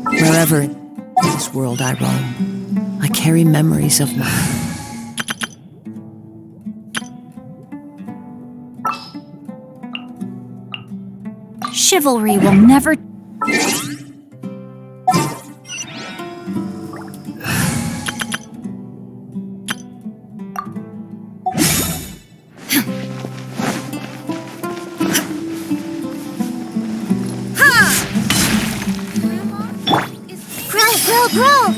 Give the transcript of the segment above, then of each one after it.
Wherever in this world I roam, I carry memories of mine. Chivalry will never... Grow!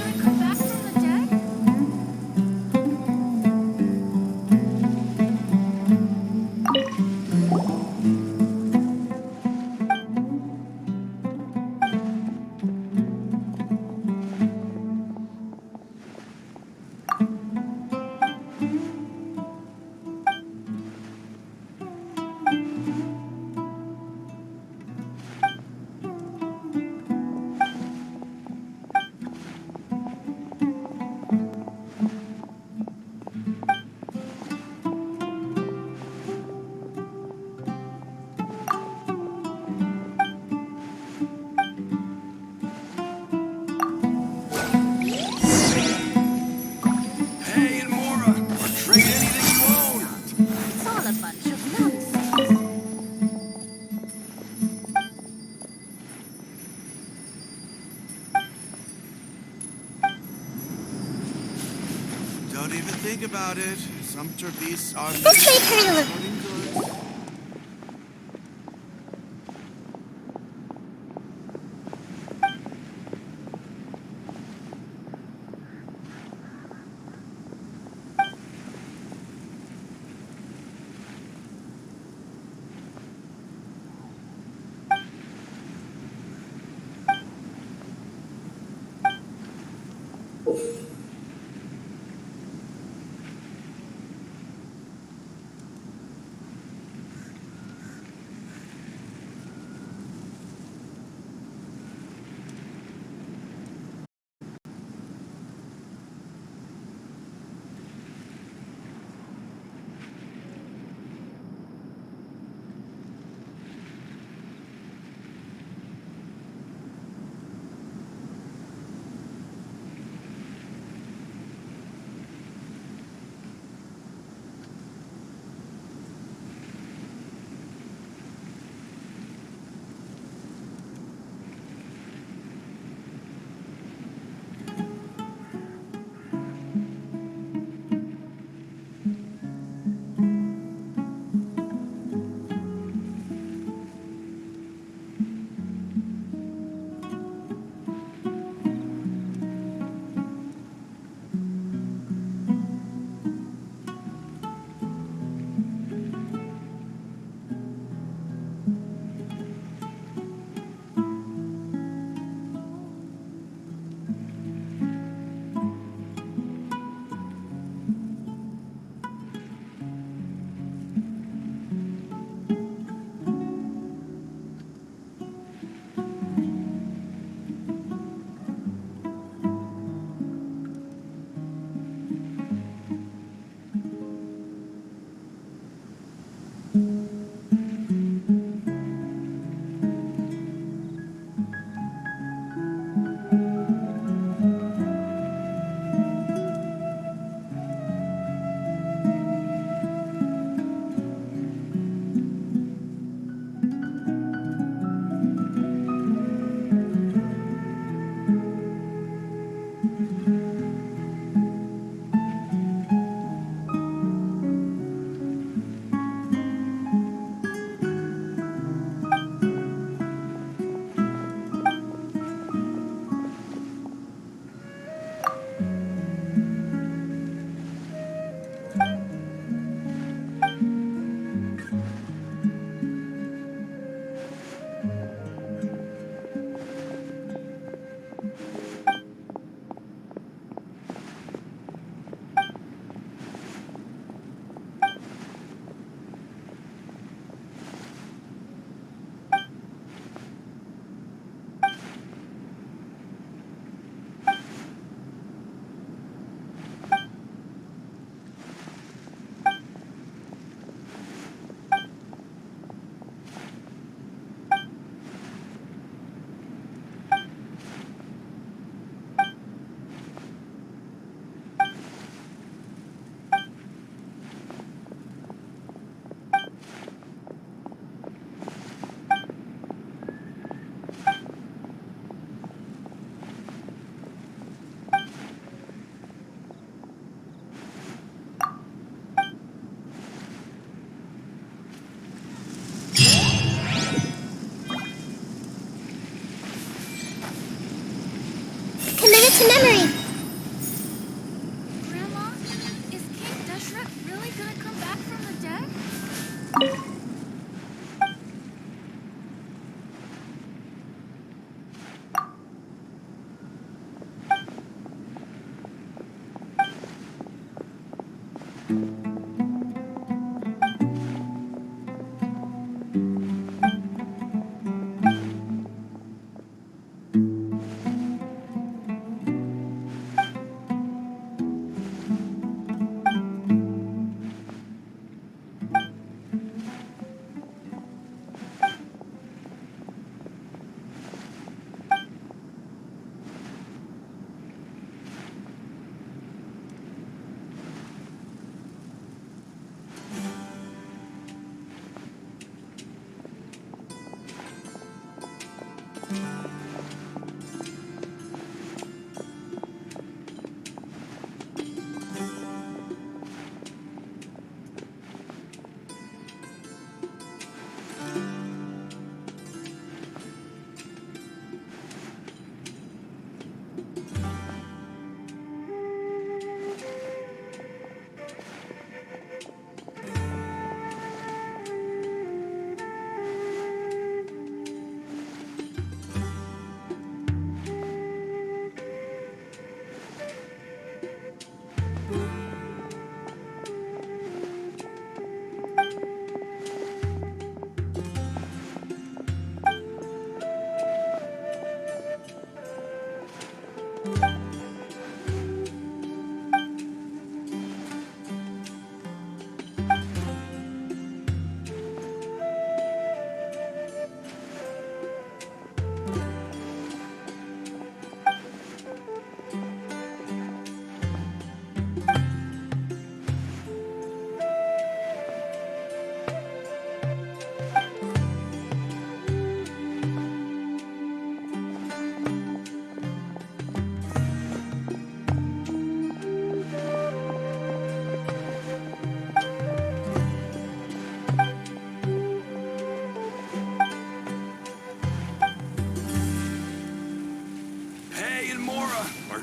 Don't even think about it. Sumpter beasts are... This way, Curly.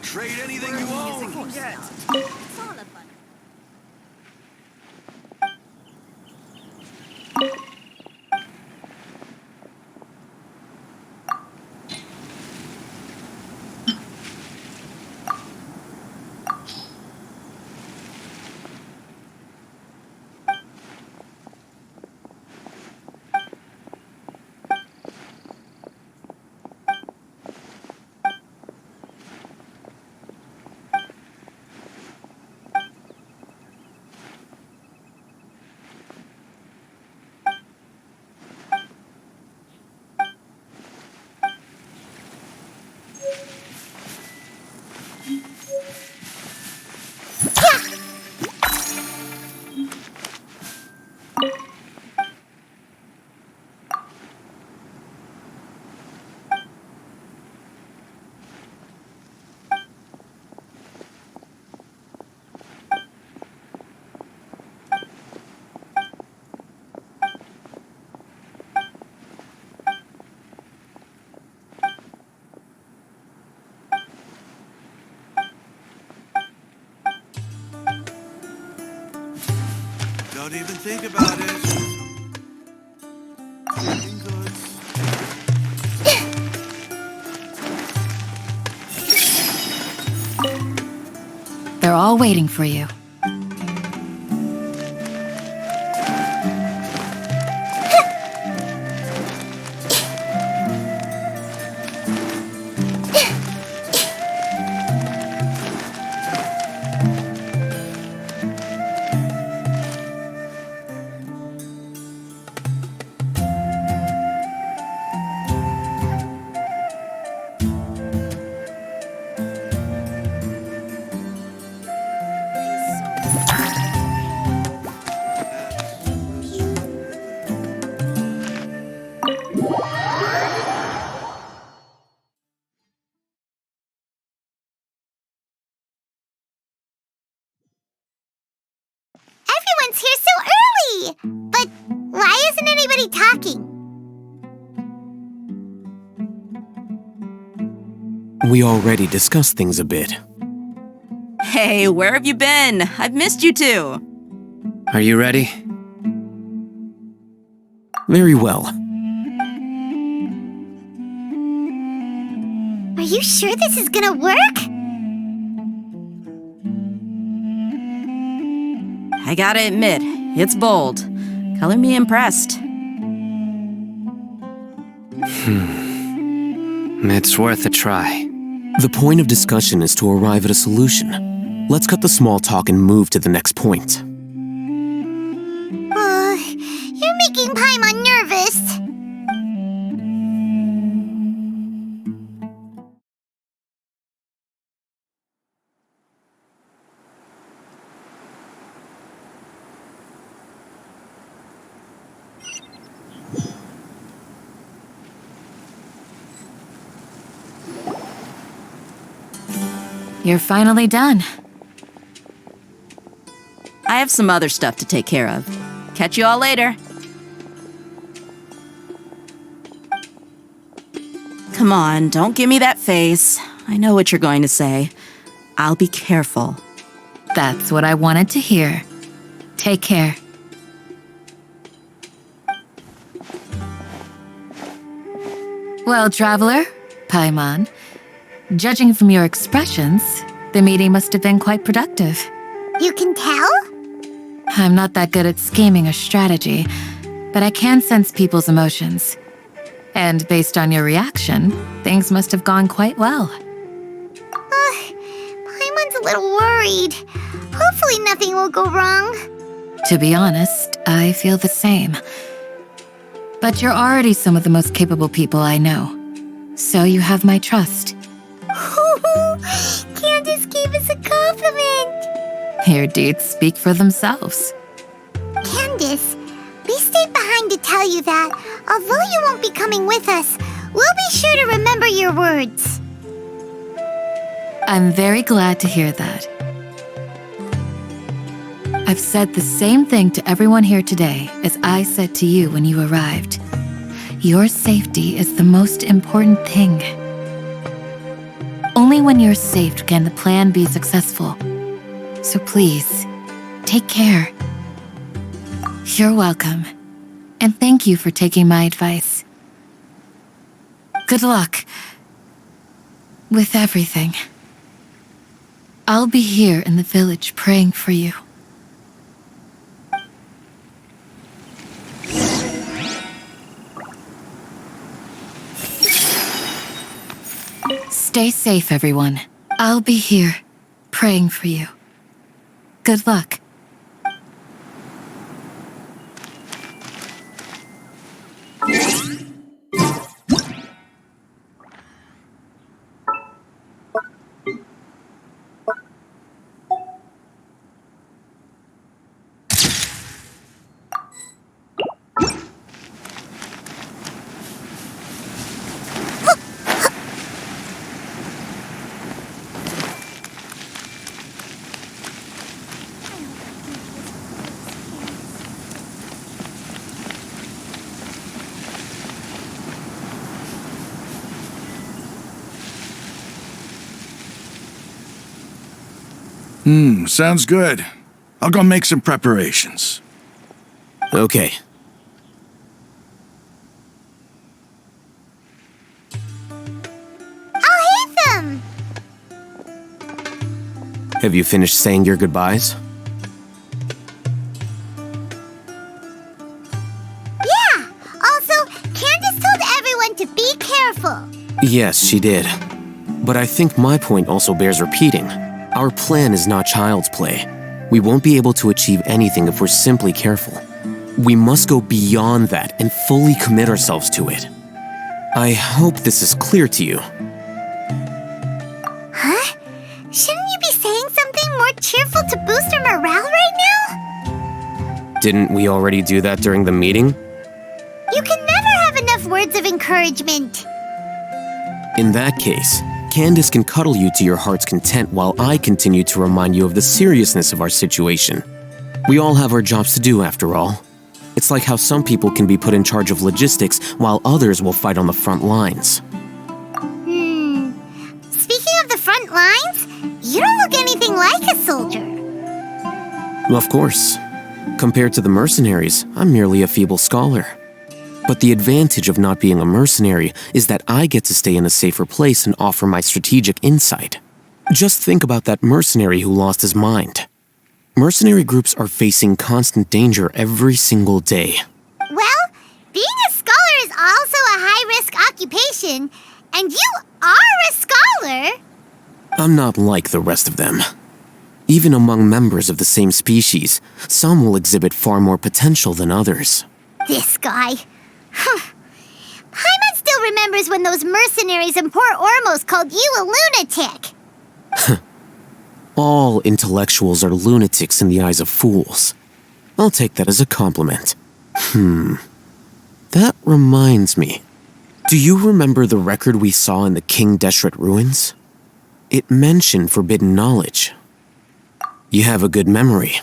Trade anything you own. Don't even think about it. Something good. They're all waiting for you. Everyone's here so early! But why isn't anybody talking? We already discussed things a bit. Hey, where have you been? I've missed you too. Are you ready? Very well. Are you sure this is gonna work? I gotta admit, it's bold. Color me impressed. It's worth a try. The point of discussion is to arrive at a solution. Let's cut the small talk and move to the next point. You're making Paimon nervous. you're finally done. I have some other stuff to take care of. Catch you all later. Come on, don't give me that face. I know what you're going to say. I'll be careful. That's what I wanted to hear. Take care. Well, traveler, Paimon, judging from your expressions, the meeting must have been quite productive. You can tell? I'm not that good at scheming or strategy, but I can sense people's emotions. And based on your reaction, things must have gone quite well. Paimon's a little worried. Hopefully nothing will go wrong. To be honest, I feel the same. But you're already some of the most capable people I know. So you have my trust. Candace gave us a compliment. Your deeds speak for themselves. Candace, we stayed behind to tell you that, although you won't be coming with us, we'll be sure to remember your words. I'm very glad to hear that. I've said the same thing to everyone here today as I said to you when you arrived. Your safety is the most important thing. Only when you're safe can the plan be successful. So please, take care. You're welcome. And thank you for taking my advice. Good luck with everything. I'll be here in the village praying for you. Stay safe, everyone. I'll be here, praying for you. Good luck. Sounds good. I'll go make some preparations. Okay. I'll hit them! Have you finished saying your goodbyes? Yeah! Also, Candace told everyone to be careful. Yes, she did. But I think my point also bears repeating. Our plan is not child's play. We won't be able to achieve anything if we're simply careful. We must go beyond that and fully commit ourselves to it. I hope this is clear to you. Huh? Shouldn't you be saying something more cheerful to boost our morale right now? Didn't we already do that during the meeting? You can never have enough words of encouragement. In that case, Candace can cuddle you to your heart's content while I continue to remind you of the seriousness of our situation. We all have our jobs to do, after all. It's like how some people can be put in charge of logistics while others will fight on the front lines. Speaking of the front lines, you don't look anything like a soldier. Of course. Compared to the mercenaries, I'm merely a feeble scholar. But the advantage of not being a mercenary is that I get to stay in a safer place and offer my strategic insight. Just think about that mercenary who lost his mind. Mercenary groups are facing constant danger every single day. Well, being a scholar is also a high-risk occupation, and you are a scholar. I'm not like the rest of them. Even among members of the same species, some will exhibit far more potential than others. This guy. Paimon still remembers when those mercenaries in Port Ormos called you a lunatic. All intellectuals are lunatics in the eyes of fools. I'll take that as a compliment. That reminds me. Do you remember the record we saw in the King Deshret ruins? It mentioned forbidden knowledge. You have a good memory.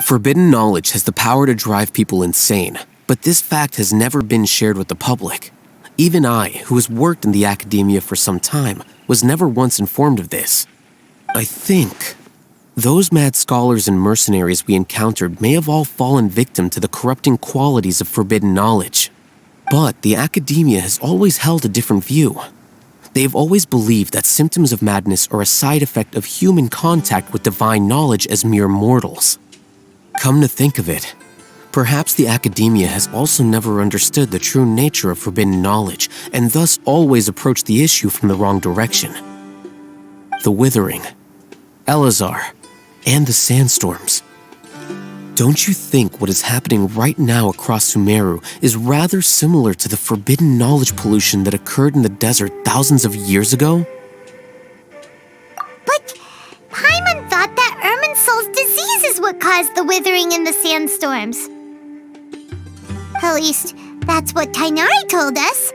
Forbidden knowledge has the power to drive people insane, but this fact has never been shared with the public. Even I, who has worked in the academia for some time, was never once informed of this. I think those mad scholars and mercenaries we encountered may have all fallen victim to the corrupting qualities of forbidden knowledge. But the academia has always held a different view. They have always believed that symptoms of madness are a side effect of human contact with divine knowledge as mere mortals. Come to think of it, perhaps the academia has also never understood the true nature of forbidden knowledge and thus always approached the issue from the wrong direction. The Withering, Elazar, and the sandstorms. Don't you think what is happening right now across Sumeru is rather similar to the forbidden knowledge pollution that occurred in the desert thousands of years ago? But Paimon thought that Irminsul's disease is what caused the withering and the sandstorms. At least, that's what Tainari told us.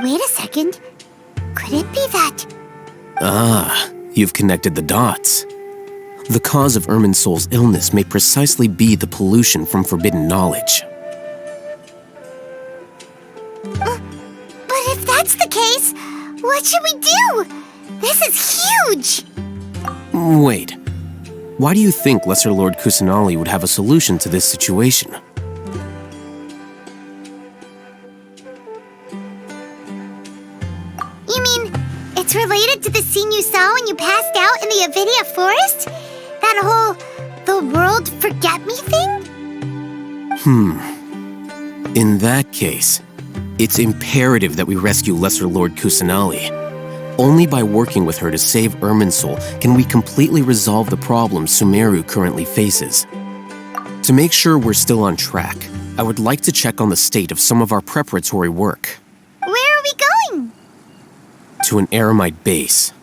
Wait a second. Could it be that? Ah, you've connected the dots. The cause of Irminsul's illness may precisely be the pollution from forbidden knowledge. But if that's the case, what should we do? This is huge! Wait, why do you think Lesser Lord Kusanali would have a solution to this situation? You mean, it's related to the scene you saw when you passed out in the Avidia forest? That whole, the world forget me thing? In that case, it's imperative that we rescue Lesser Lord Kusanali. Only by working with her to save Irminsul can we completely resolve the problems Sumeru currently faces. To make sure we're still on track, I would like to check on the state of some of our preparatory work. Where are we going? To an Eremite base.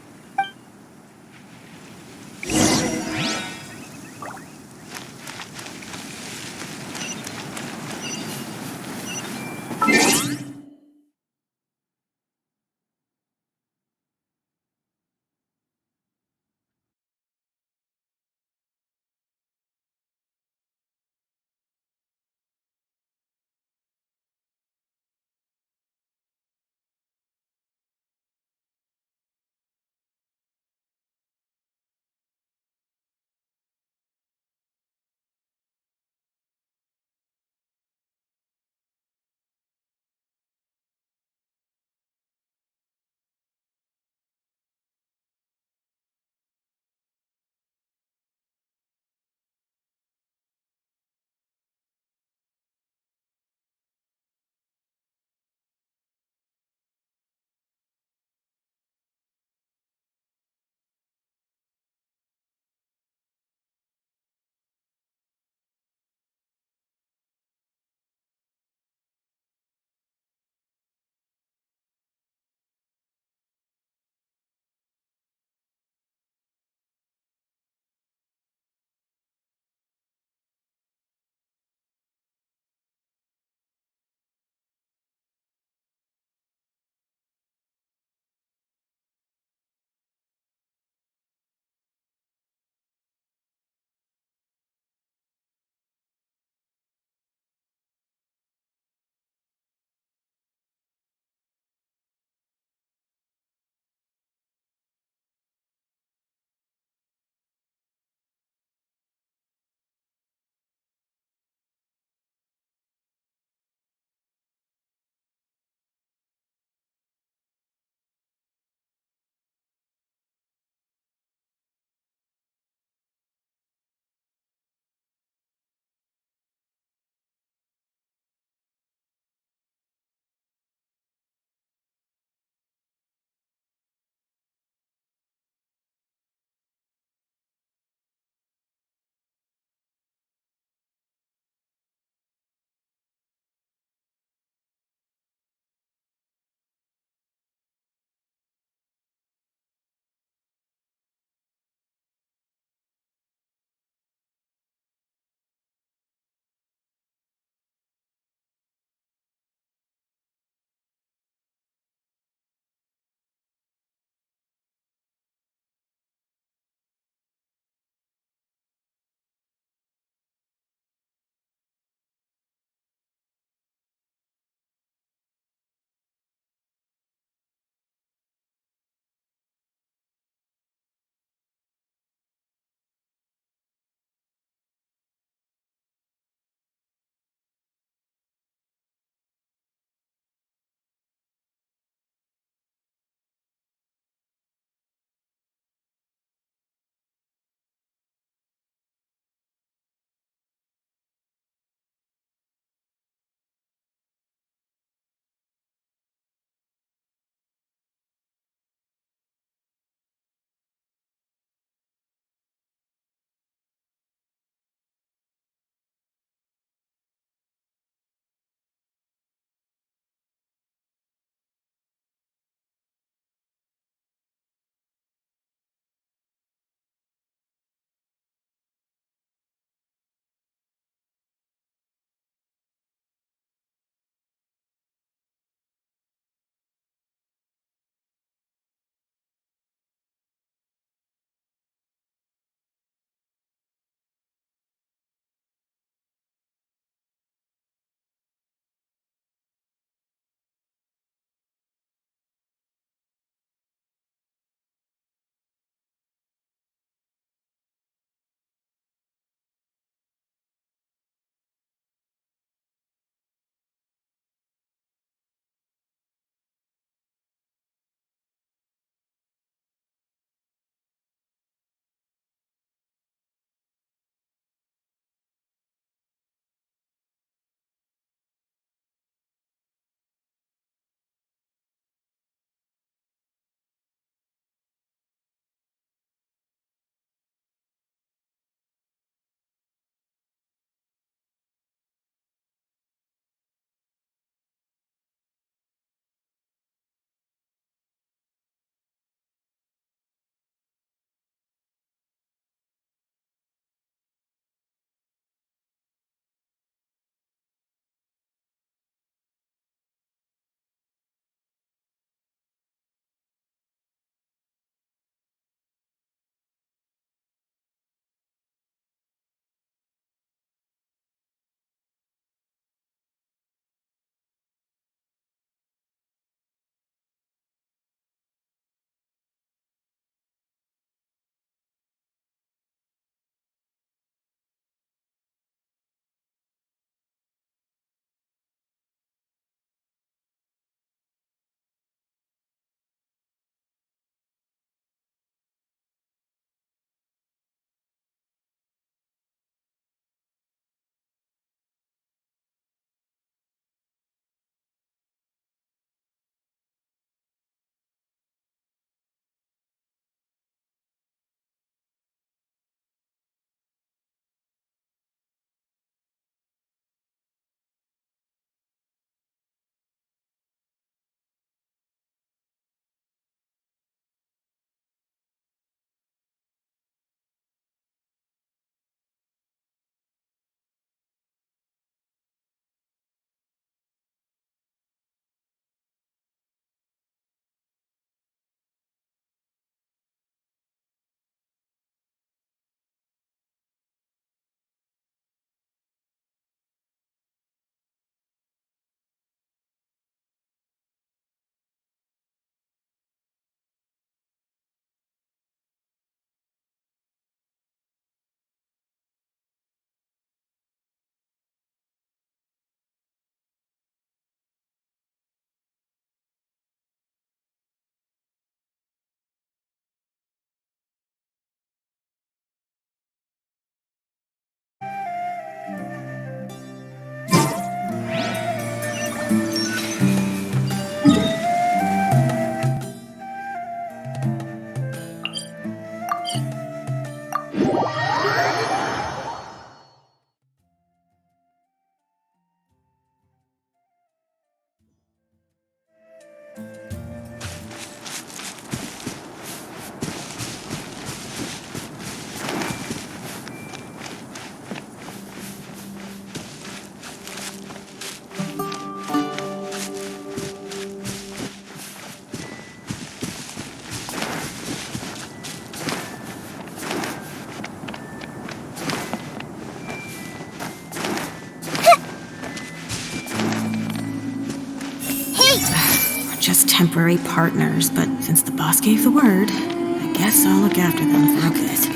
temporary partners, but since the boss gave the word, I guess I'll look after them for a bit.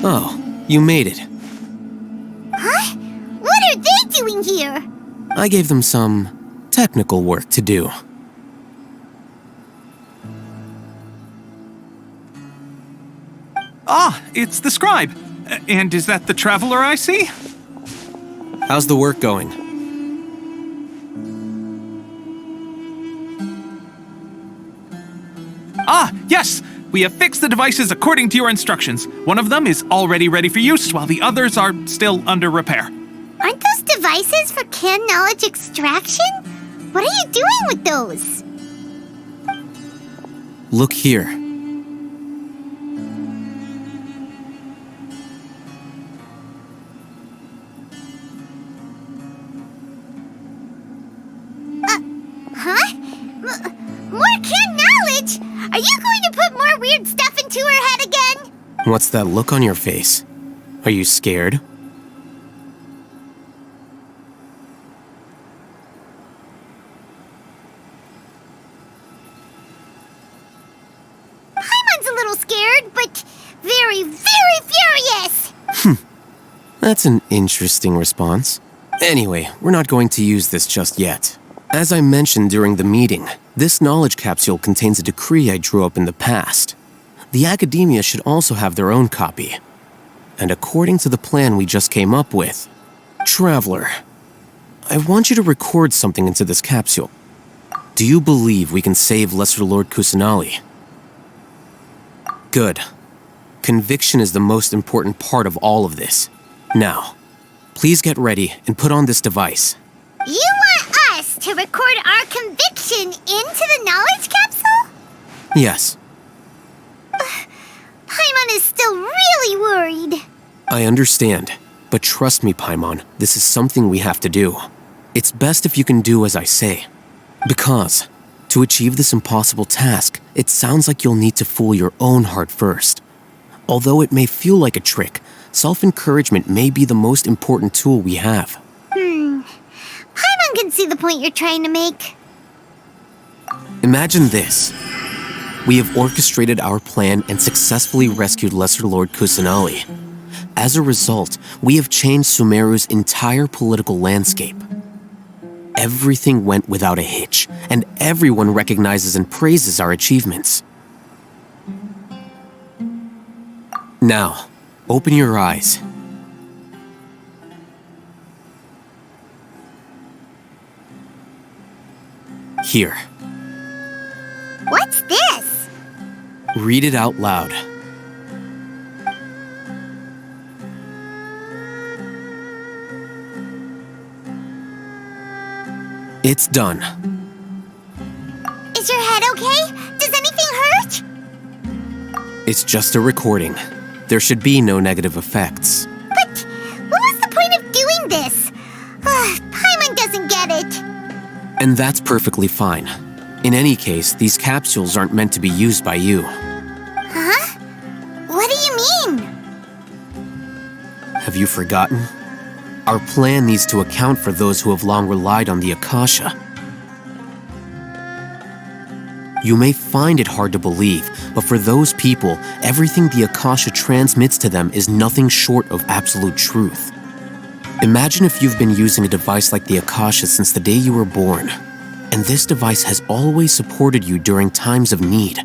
Oh, you made it. Huh? What are they doing here? I gave them some technical work to do. Ah, it's the scribe. And is that the traveler I see? How's the work going? Ah, yes! We have fixed the devices according to your instructions. One of them is already ready for use, while the others are still under repair. Aren't those devices for canned knowledge extraction? What are you doing with those? Look here. Huh? More canned knowledge? Are you going to put more weird stuff into her head again? What's that look on your face? Are you scared? Paimon's a little scared, but very, very furious! That's an interesting response. Anyway, we're not going to use this just yet. As I mentioned during the meeting, this knowledge capsule contains a decree I drew up in the past. The academia should also have their own copy. And according to the plan we just came up with, Traveler, I want you to record something into this capsule. Do you believe we can save Lesser Lord Kusanali? Good. Conviction is the most important part of all of this. Now, please get ready and put on this device. You want us to record our conviction into the knowledge capsule? Yes. Paimon is still really worried. I understand, but trust me, Paimon, this is something we have to do. It's best if you can do as I say. Because, to achieve this impossible task, it sounds like you'll need to fool your own heart first. Although it may feel like a trick, self-encouragement may be the most important tool we have. Paimon can see the point you're trying to make. Imagine this. We have orchestrated our plan and successfully rescued Lesser Lord Kusanali. As a result, we have changed Sumeru's entire political landscape. Everything went without a hitch, and everyone recognizes and praises our achievements. Now, open your eyes. Here. What's this? Read it out loud. It's done. Is your head okay? Does anything hurt? It's just a recording. There should be no negative effects. But what was the point of doing this? Paimon doesn't get it. And that's perfectly fine. In any case, these capsules aren't meant to be used by you. Huh? What do you mean? Have you forgotten? Our plan needs to account for those who have long relied on the Akasha. You may find it hard to believe, but for those people, everything the Akasha transmits to them is nothing short of absolute truth. Imagine if you've been using a device like the Akasha since the day you were born, and this device has always supported you during times of need.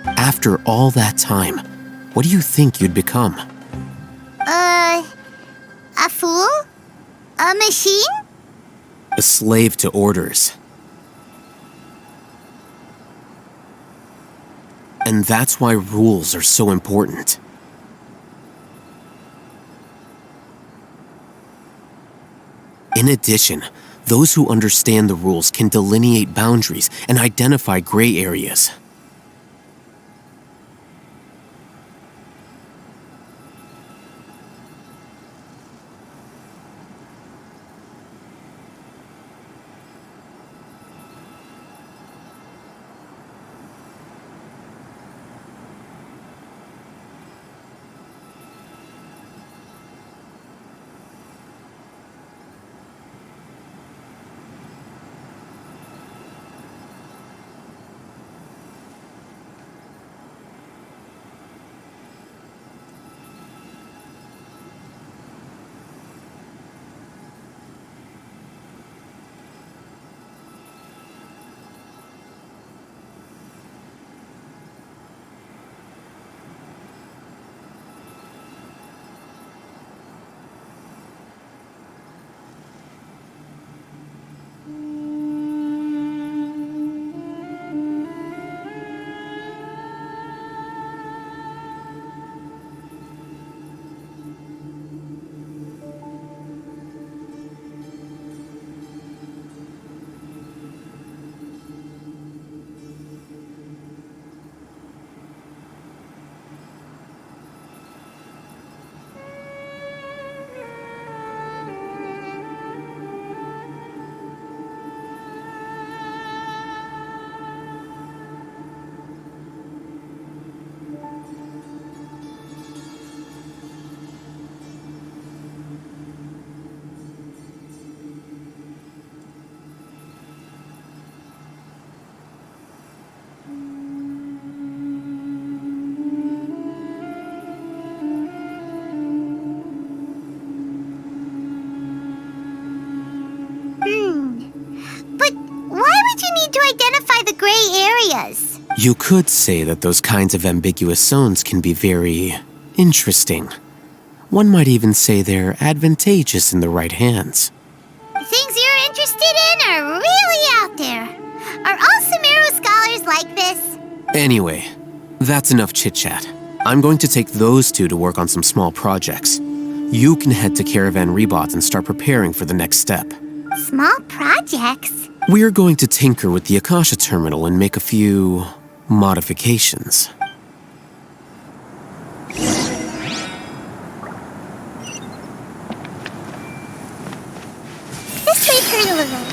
After all that time, what do you think you'd become? A fool? A machine? A slave to orders. And that's why rules are so important. In addition, Those who understand the rules can delineate boundaries and identify gray areas. But why would you need to identify the gray areas? You could say that those kinds of ambiguous zones can be very interesting. One might even say they're advantageous in the right hands. The things you're interested in are really out there. Are all SUMERU scholars like this? Anyway, that's enough chit-chat. I'm going to take those two to work on some small projects. You can head to Caravan Rebot and start preparing for the next step. Small projects? We're going to tinker with the Akasha terminal and make a few modifications. This way, Colonel.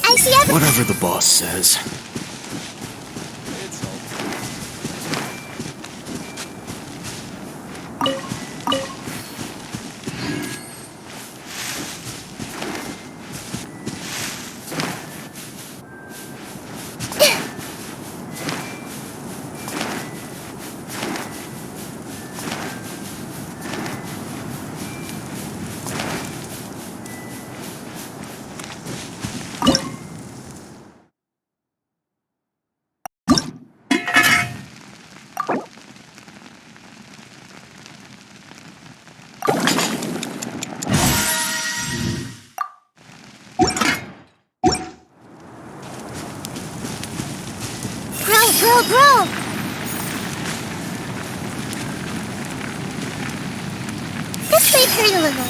I see everything. Whatever the boss says. Bro! This way, Colonel.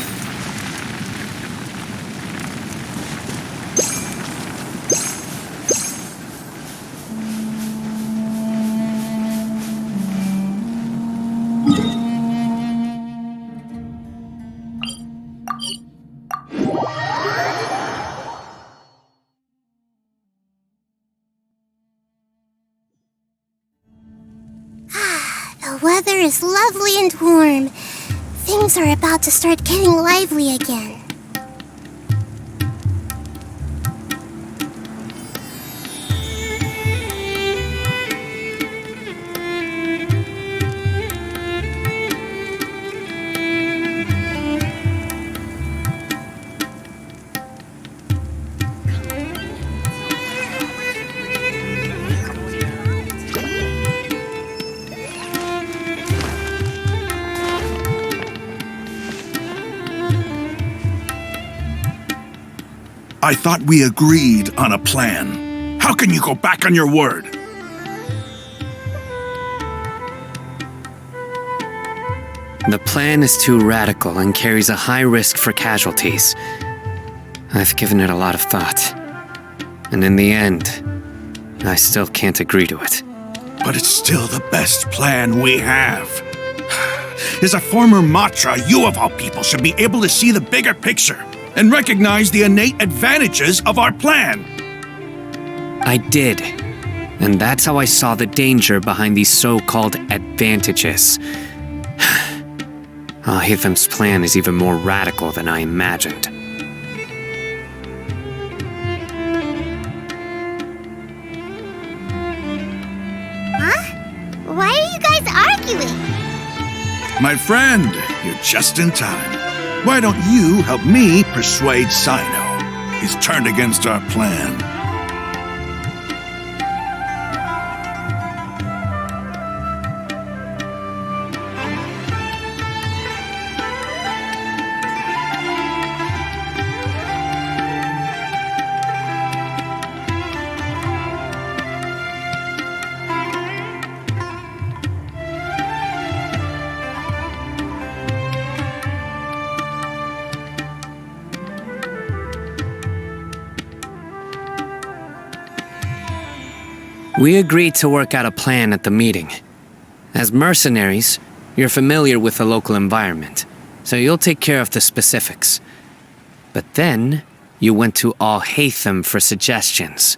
The weather is lovely and warm. Things are about to start getting lively again. I thought we agreed on a plan. How can you go back on your word? The plan is too radical and carries a high risk for casualties. I've given it a lot of thought. And in the end, I still can't agree to it. But it's still the best plan we have. As a former Matra, you of all people should be able to see the bigger picture and recognize the innate advantages of our plan. I did. And that's how I saw the danger behind these so-called advantages. Al-Hitham's plan is even more radical than I imagined. Why are you guys arguing? My friend, you're just in time. Why don't you help me persuade Sino? He's turned against our plan. We agreed to work out a plan at the meeting. As mercenaries, you're familiar with the local environment, so you'll take care of the specifics. But then, you went to Al-Haytham for suggestions.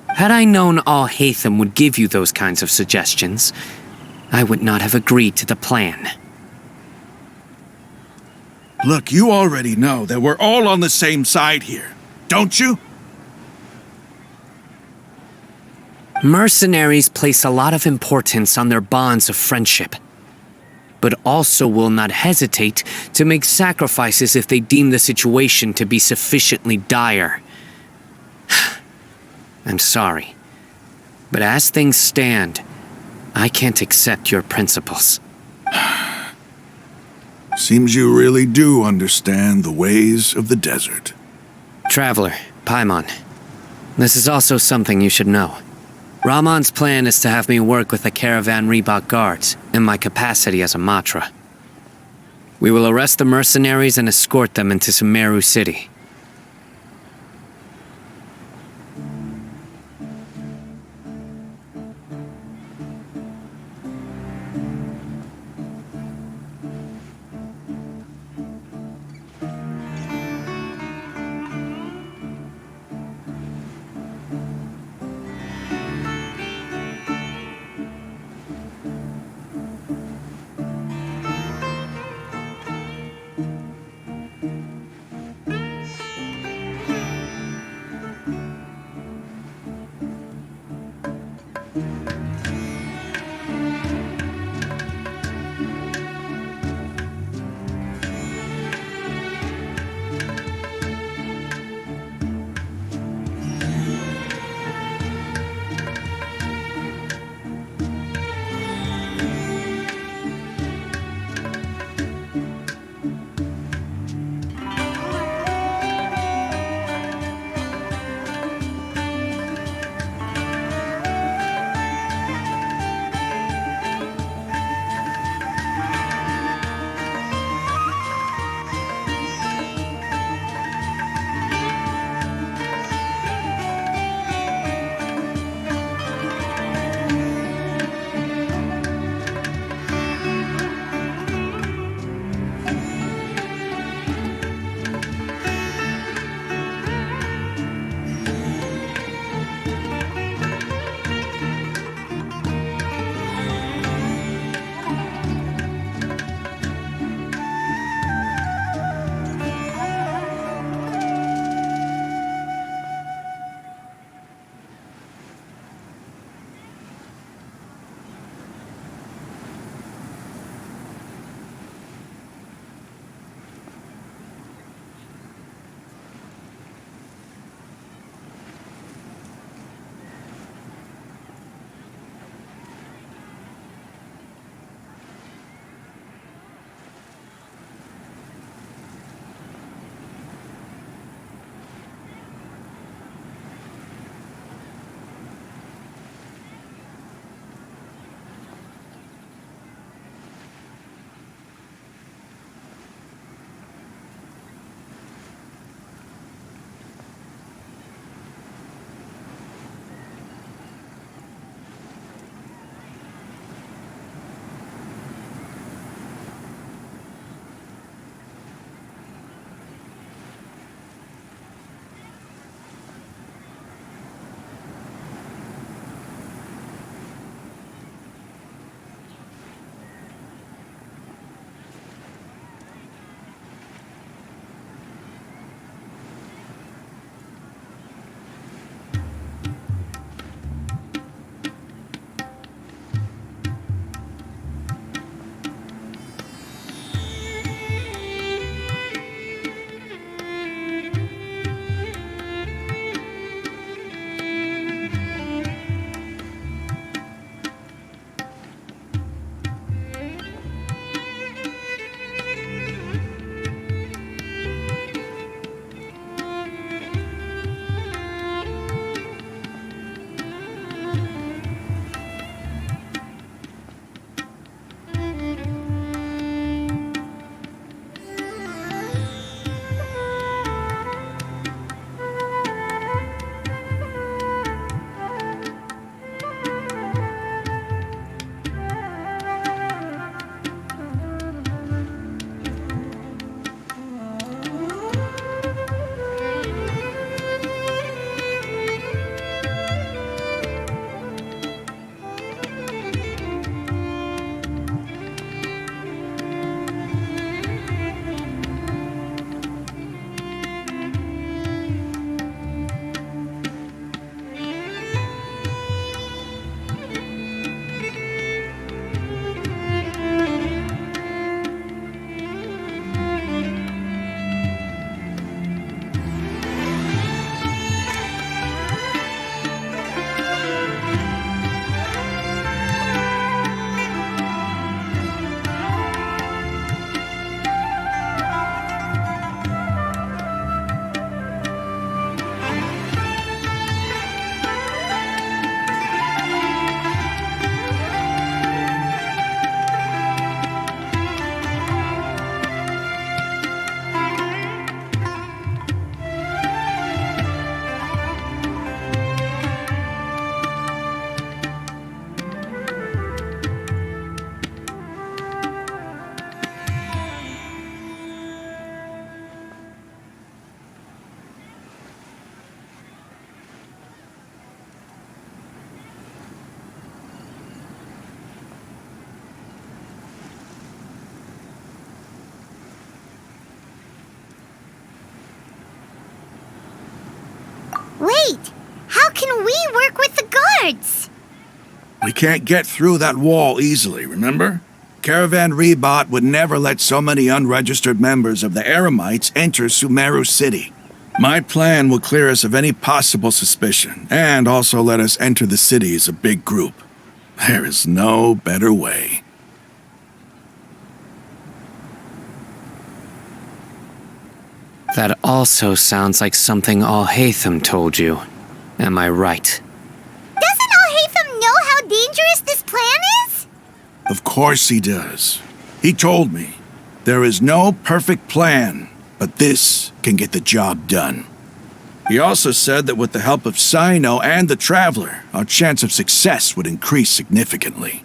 Had I known Al-Haytham would give you those kinds of suggestions, I would not have agreed to the plan. Look, you already know that we're all on the same side here, don't you? Mercenaries place a lot of importance on their bonds of friendship, but also will not hesitate to make sacrifices if they deem the situation to be sufficiently dire. I'm sorry, but as things stand, I can't accept your principles. Seems you really do understand the ways of the desert. Traveler, Paimon, this is also something you should know. Rahman's plan is to have me work with the Caravan Reebok guards in my capacity as a Matra. We will arrest the mercenaries and escort them into SUMERU City. can we work with the guards? We can't get through that wall easily, remember? Caravan Rebot would never let so many unregistered members of the Eremites enter Sumeru City. My plan will clear us of any possible suspicion, and also let us enter the city as a big group. There is no better way. That also sounds like something Al-Haytham told you. Am I right? Doesn't Al-Haytham know how dangerous this plan is? Of course he does. He told me, there is no perfect plan, but this can get the job done. He also said that with the help of Cyno and the Traveler, our chance of success would increase significantly.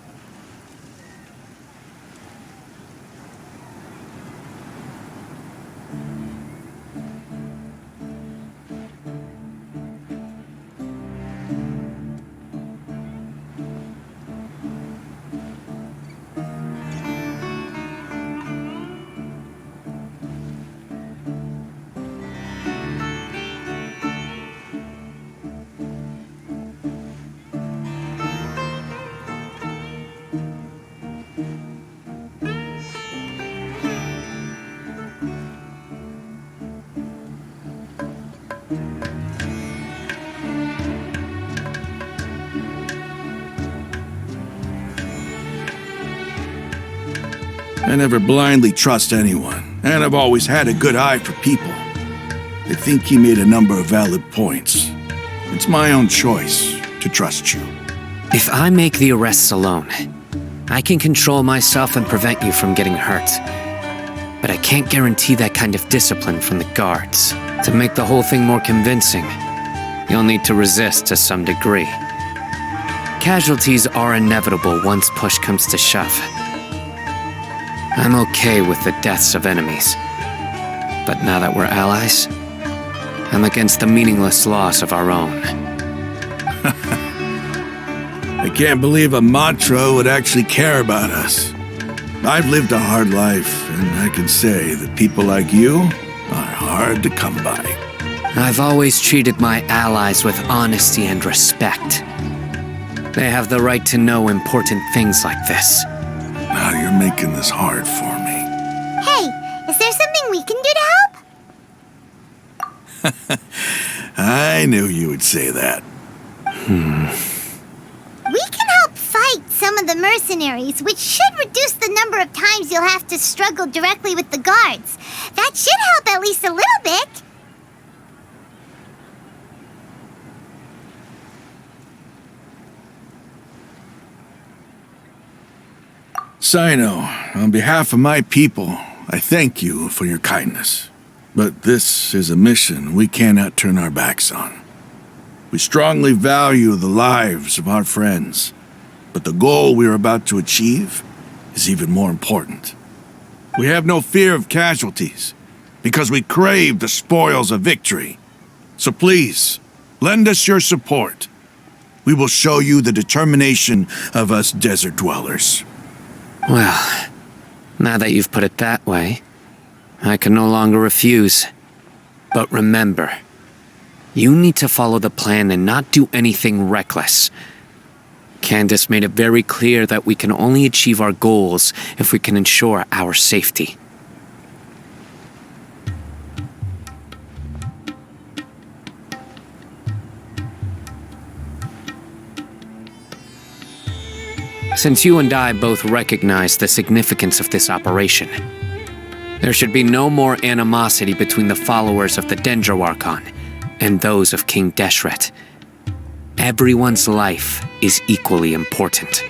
I never blindly trust anyone, and I've always had a good eye for people. I think he made a number of valid points. It's my own choice to trust you. If I make the arrests alone, I can control myself and prevent you from getting hurt. But I can't guarantee that kind of discipline from the guards. To make the whole thing more convincing, you'll need to resist to some degree. Casualties are inevitable once push comes to shove. I'm okay with the deaths of enemies. But now that we're allies, I'm against the meaningless loss of our own. I can't believe a Matra would actually care about us. I've lived a hard life, and I can say that people like you are hard to come by. I've always treated my allies with honesty and respect. They have the right to know important things like this. Now you're making this hard for me. Hey, is there something we can do to help? I knew you would say that. We can help fight some of the mercenaries, which should reduce the number of times you'll have to struggle directly with the guards. That should help at least a little bit. Cyno, on behalf of my people, I thank you for your kindness. But this is a mission we cannot turn our backs on. We strongly value the lives of our friends, but the goal we are about to achieve is even more important. We have no fear of casualties, because we crave the spoils of victory. So please, lend us your support. We will show you the determination of us desert dwellers. Well, now that you've put it that way, I can no longer refuse. But remember, you need to follow the plan and not do anything reckless. Candace made it very clear that we can only achieve our goals if we can ensure our safety. Since you and I both recognize the significance of this operation, there should be no more animosity between the followers of the Dendro Archon and those of King Deshret. Everyone's life is equally important.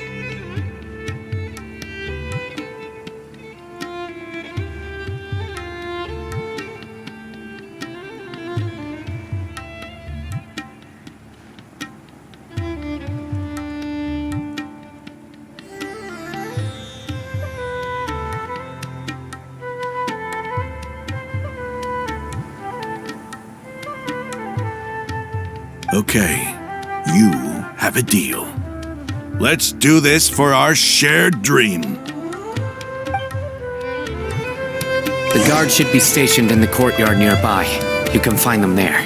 Okay, you have a deal. Let's do this for our shared dream. The guards should be stationed in the courtyard nearby. You can find them there.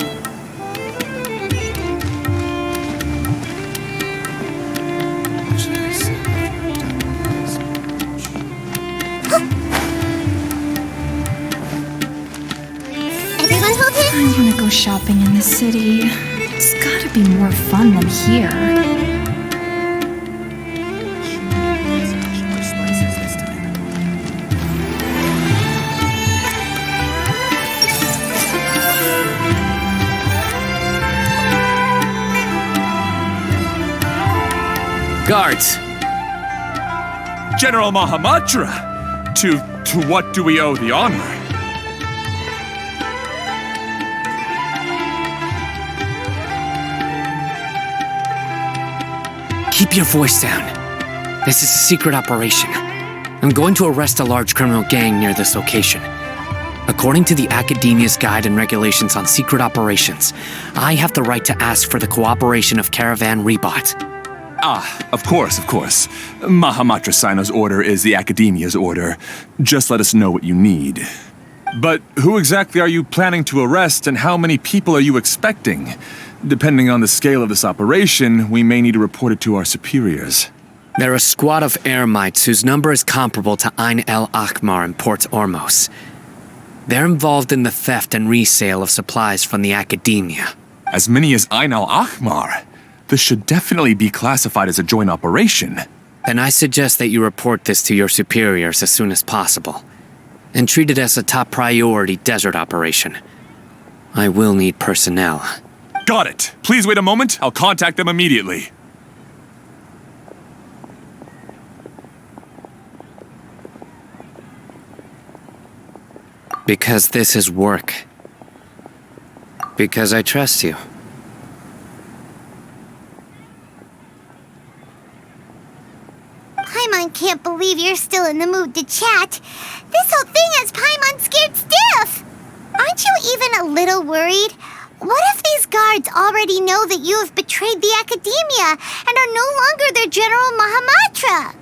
shopping in the city. It's gotta be more fun than here. Guards! General Mahamatra! To what do we owe the honor? Keep your voice down. This is a secret operation. I'm going to arrest a large criminal gang near this location. According to the Academia's Guide and Regulations on Secret Operations, I have the right to ask for the cooperation of Caravan Rebot. Of course. Mahamatra Sino's order is the Academia's order. Just let us know what you need. But who exactly are you planning to arrest, and how many people are you expecting? Depending on the scale of this operation, we may need to report it to our superiors. They're a squad of Eremites whose number is comparable to Ain el Akhmar in Port Ormos. They're involved in the theft and resale of supplies from the Academia. As many as Ain el Akhmar? This should definitely be classified as a joint operation. Then I suggest that you report this to your superiors as soon as possible, and treat it as a top priority desert operation. I will need personnel. Got it. Please wait a moment. I'll contact them immediately. Because this is work. Because I trust you. Paimon can't believe you're still in the mood to chat. This whole thing has Paimon scared stiff. Aren't you even a little worried? What if these guards already know that you have betrayed the Academia and are no longer their General Mahamatra?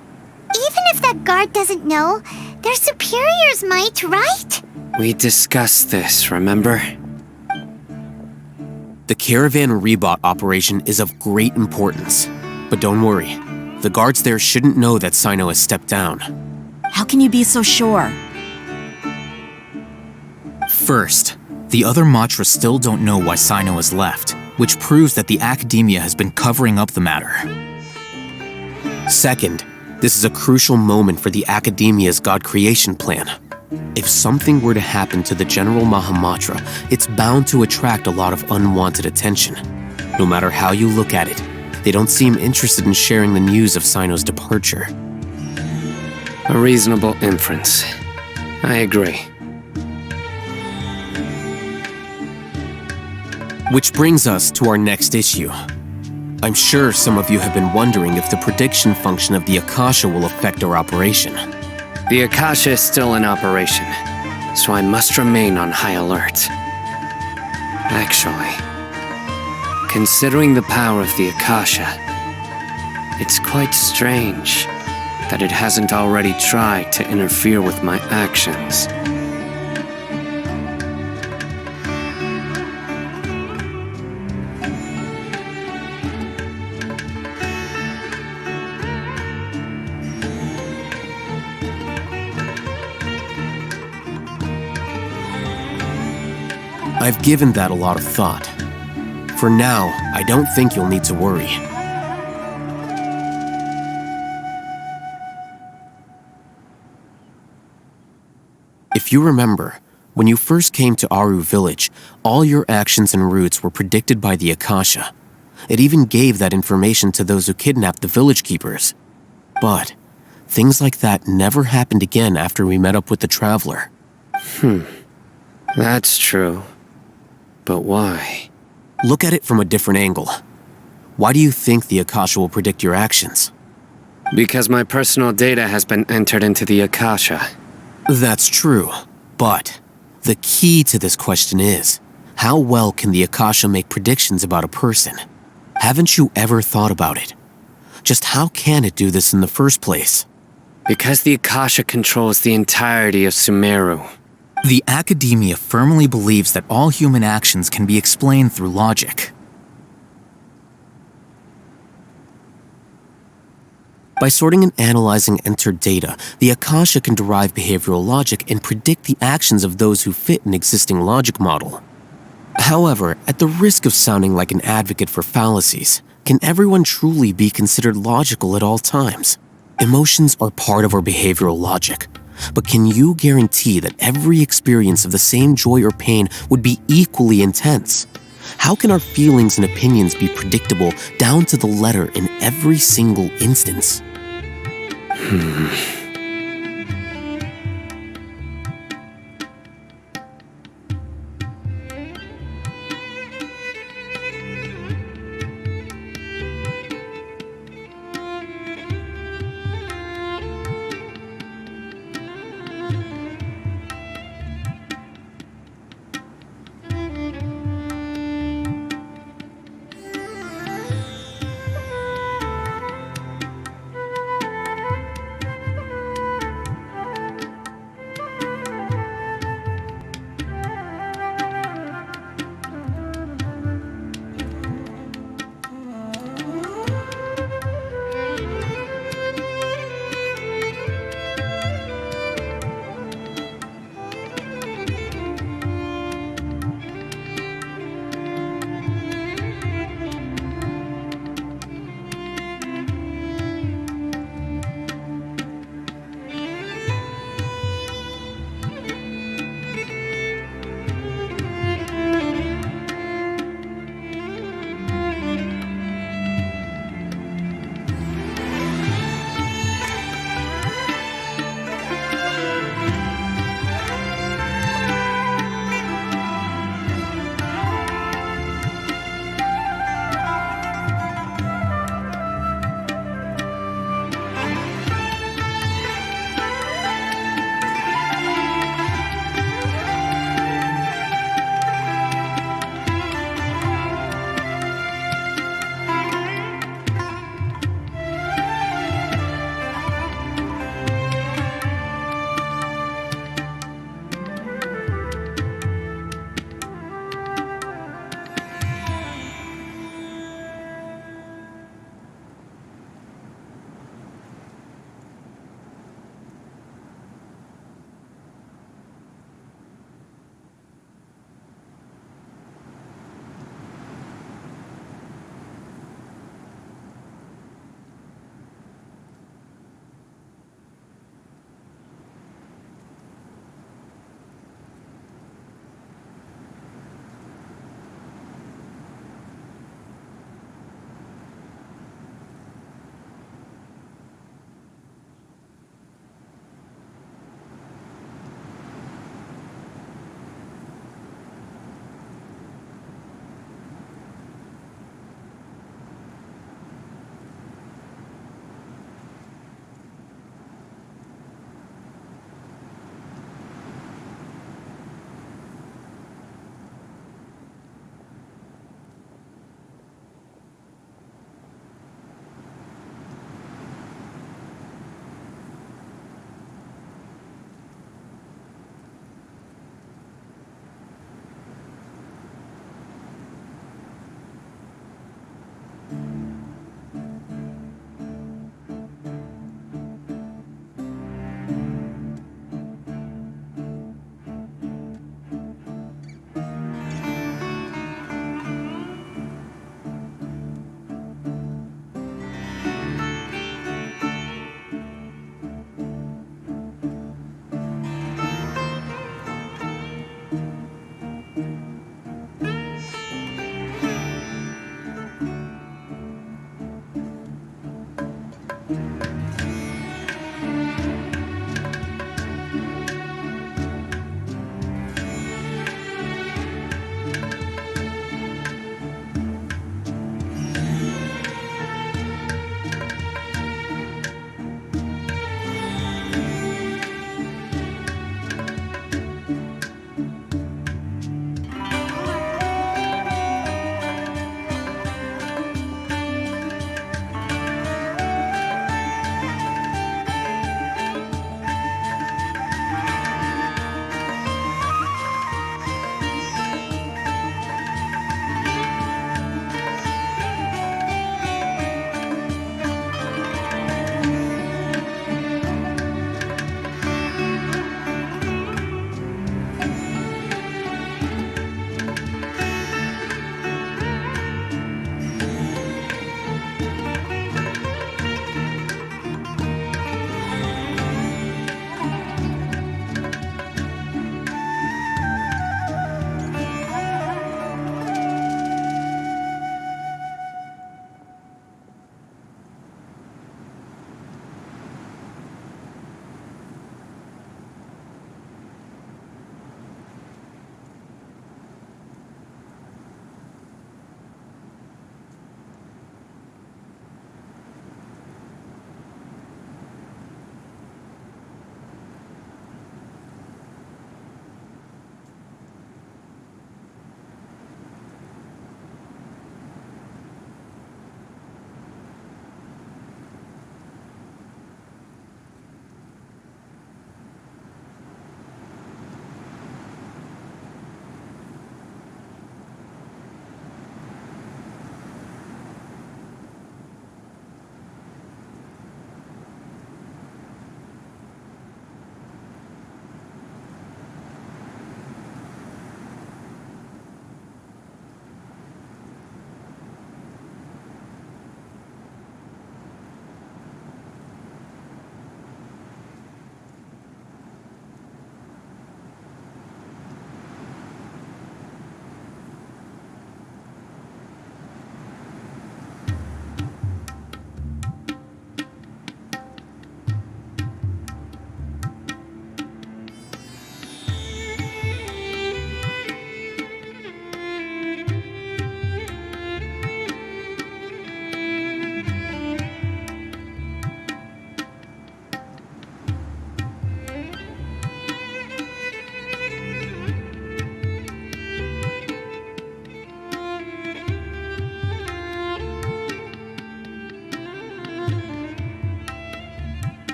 Even if that guard doesn't know, their superiors might, right? We discussed this, remember? The Caravan Rebot operation is of great importance. But don't worry, the guards there shouldn't know that Sino has stepped down. How can you be so sure? First, the other Matras still don't know why Sino has left, which proves that the Academia has been covering up the matter. Second, this is a crucial moment for the Academia's God creation plan. If something were to happen to the General Mahamatra, it's bound to attract a lot of unwanted attention. No matter how you look at it, they don't seem interested in sharing the news of Sino's departure. A reasonable inference. I agree. Which brings us to our next issue. I'm sure some of you have been wondering if the prediction function of the Akasha will affect our operation. The Akasha is still in operation, so I must remain on high alert. Actually, considering the power of the Akasha, it's quite strange that it hasn't already tried to interfere with my actions. I've given that a lot of thought. For now, I don't think you'll need to worry. If you remember, when you first came to Aru village, all your actions and routes were predicted by the Akasha. It even gave that information to those who kidnapped the village keepers. But things like that never happened again after we met up with the Traveler. That's true. But why? Look at it from a different angle. Why do you think the Akasha will predict your actions? Because my personal data has been entered into the Akasha. That's true, but the key to this question is, how well can the Akasha make predictions about a person? Haven't you ever thought about it? Just how can it do this in the first place? Because the Akasha controls the entirety of SUMERU. The Academia firmly believes that all human actions can be explained through logic. By sorting and analyzing entered data, the Akasha can derive behavioral logic and predict the actions of those who fit an existing logic model. However, at the risk of sounding like an advocate for fallacies, can everyone truly be considered logical at all times? Emotions are part of our behavioral logic, but can you guarantee that every experience of the same joy or pain would be equally intense? How can our feelings and opinions be predictable down to the letter in every single instance?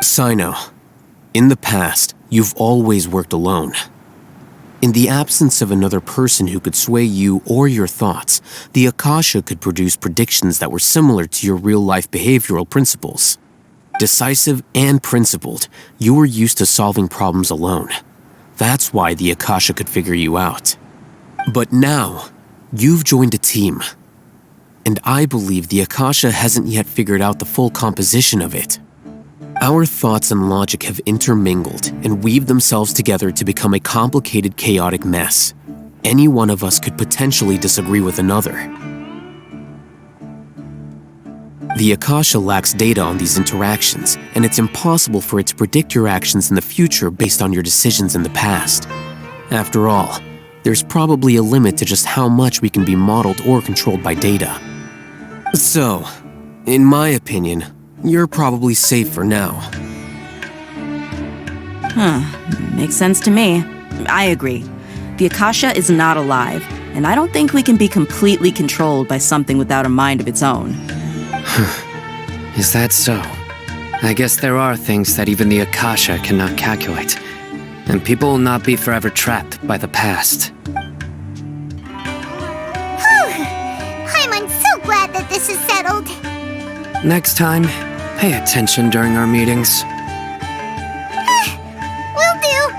Sino, in the past, you've always worked alone. In the absence of another person who could sway you or your thoughts, the Akasha could produce predictions that were similar to your real-life behavioral principles. Decisive and principled, you were used to solving problems alone. That's why the Akasha could figure you out. But now, you've joined a team. And I believe the Akasha hasn't yet figured out the full composition of it. Our thoughts and logic have intermingled and weaved themselves together to become a complicated, chaotic mess. Any one of us could potentially disagree with another. The Akasha lacks data on these interactions, and it's impossible for it to predict your actions in the future based on your decisions in the past. After all, there's probably a limit to just how much we can be modeled or controlled by data. So, in my opinion, you're probably safe for now. Makes sense to me. I agree. The Akasha is not alive, and I don't think we can be completely controlled by something without a mind of its own. Is that so? I guess there are things that even the Akasha cannot calculate, and people will not be forever trapped by the past. I'm so glad that this is settled. Next time, pay attention during our meetings. Will do.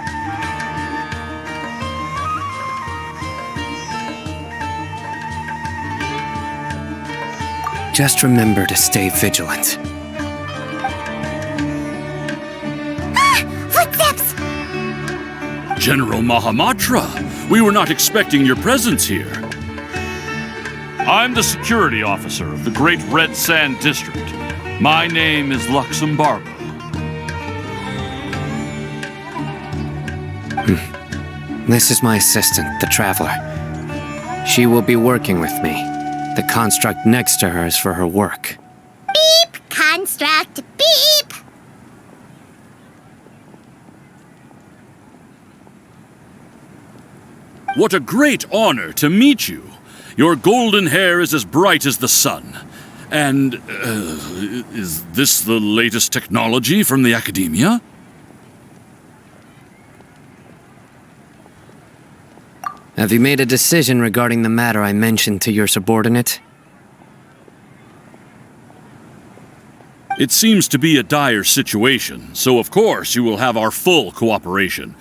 Just remember to stay vigilant. Footsteps! General Mahamatra, we were not expecting your presence here. I'm the security officer of the Great Red Sand District. My name is Luxembargo. This is my assistant, the Traveler. She will be working with me. The construct next to her is for her work. Beep! Construct, beep! What a great honor to meet you. Your golden hair is as bright as the sun. And, is this the latest technology from the Academia? Have you made a decision regarding the matter I mentioned to your subordinate? It seems to be a dire situation, so of course you will have our full cooperation.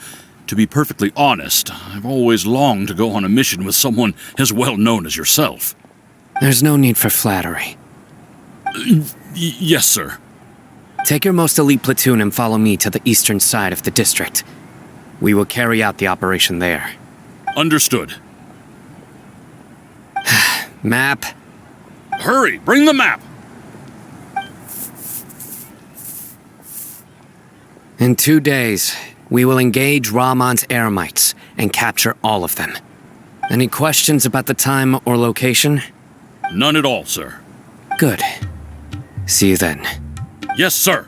To be perfectly honest, I've always longed to go on a mission with someone as well known as yourself. There's no need for flattery. Yes, sir. Take your most elite platoon and follow me to the eastern side of the district. We will carry out the operation there. Understood. Map. Hurry, bring the map! In 2 days, we will engage Ramon's Eremites and capture all of them. Any questions about the time or location? None at all, sir. Good. See you then. Yes, sir.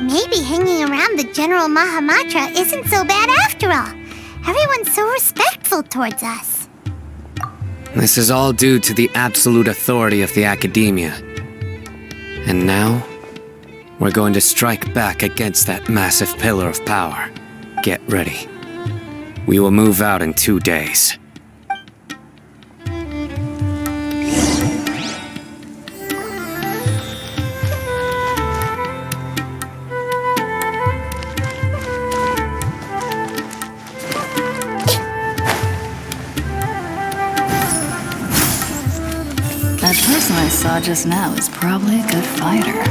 Maybe hanging around the General Mahamatra isn't so bad after all. Everyone's so respectful towards us. This is all due to the absolute authority of the Academia. And now, we're going to strike back against that massive pillar of power. Get ready. We will move out in 2 days. That person I saw just now is probably a good fighter.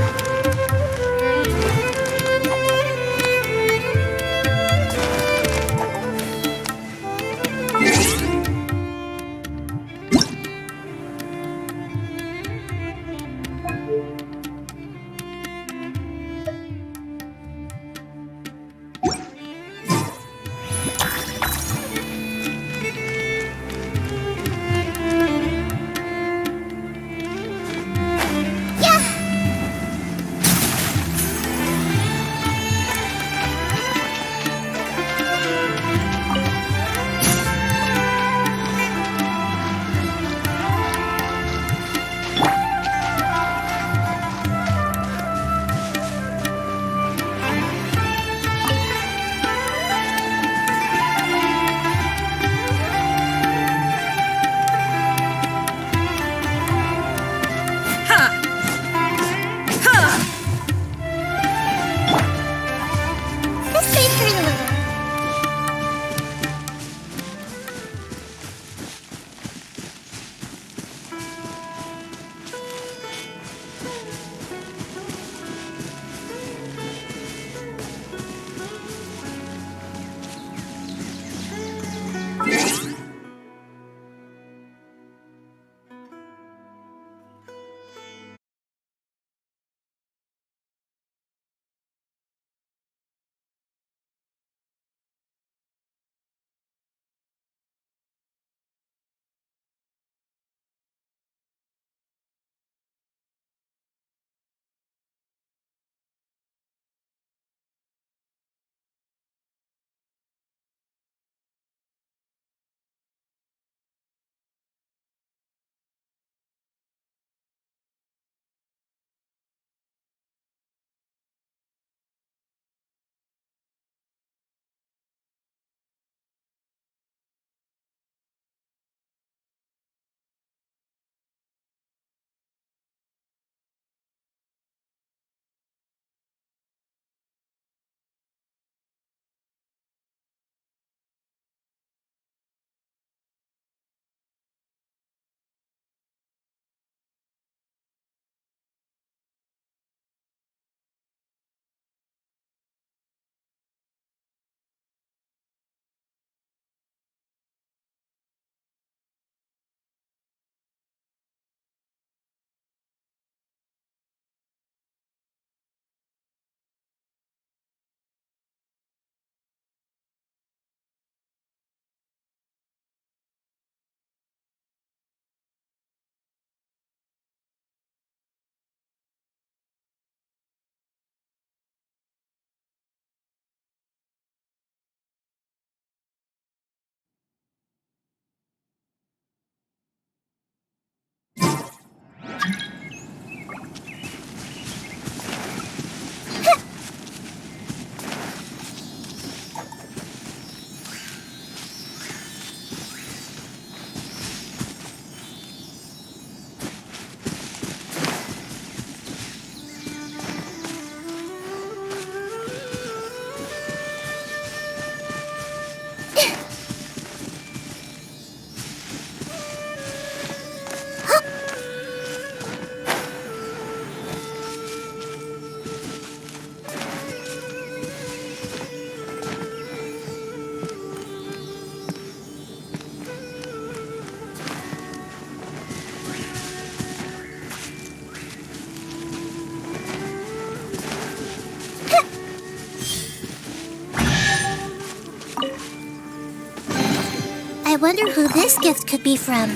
wonder who this gift could be from.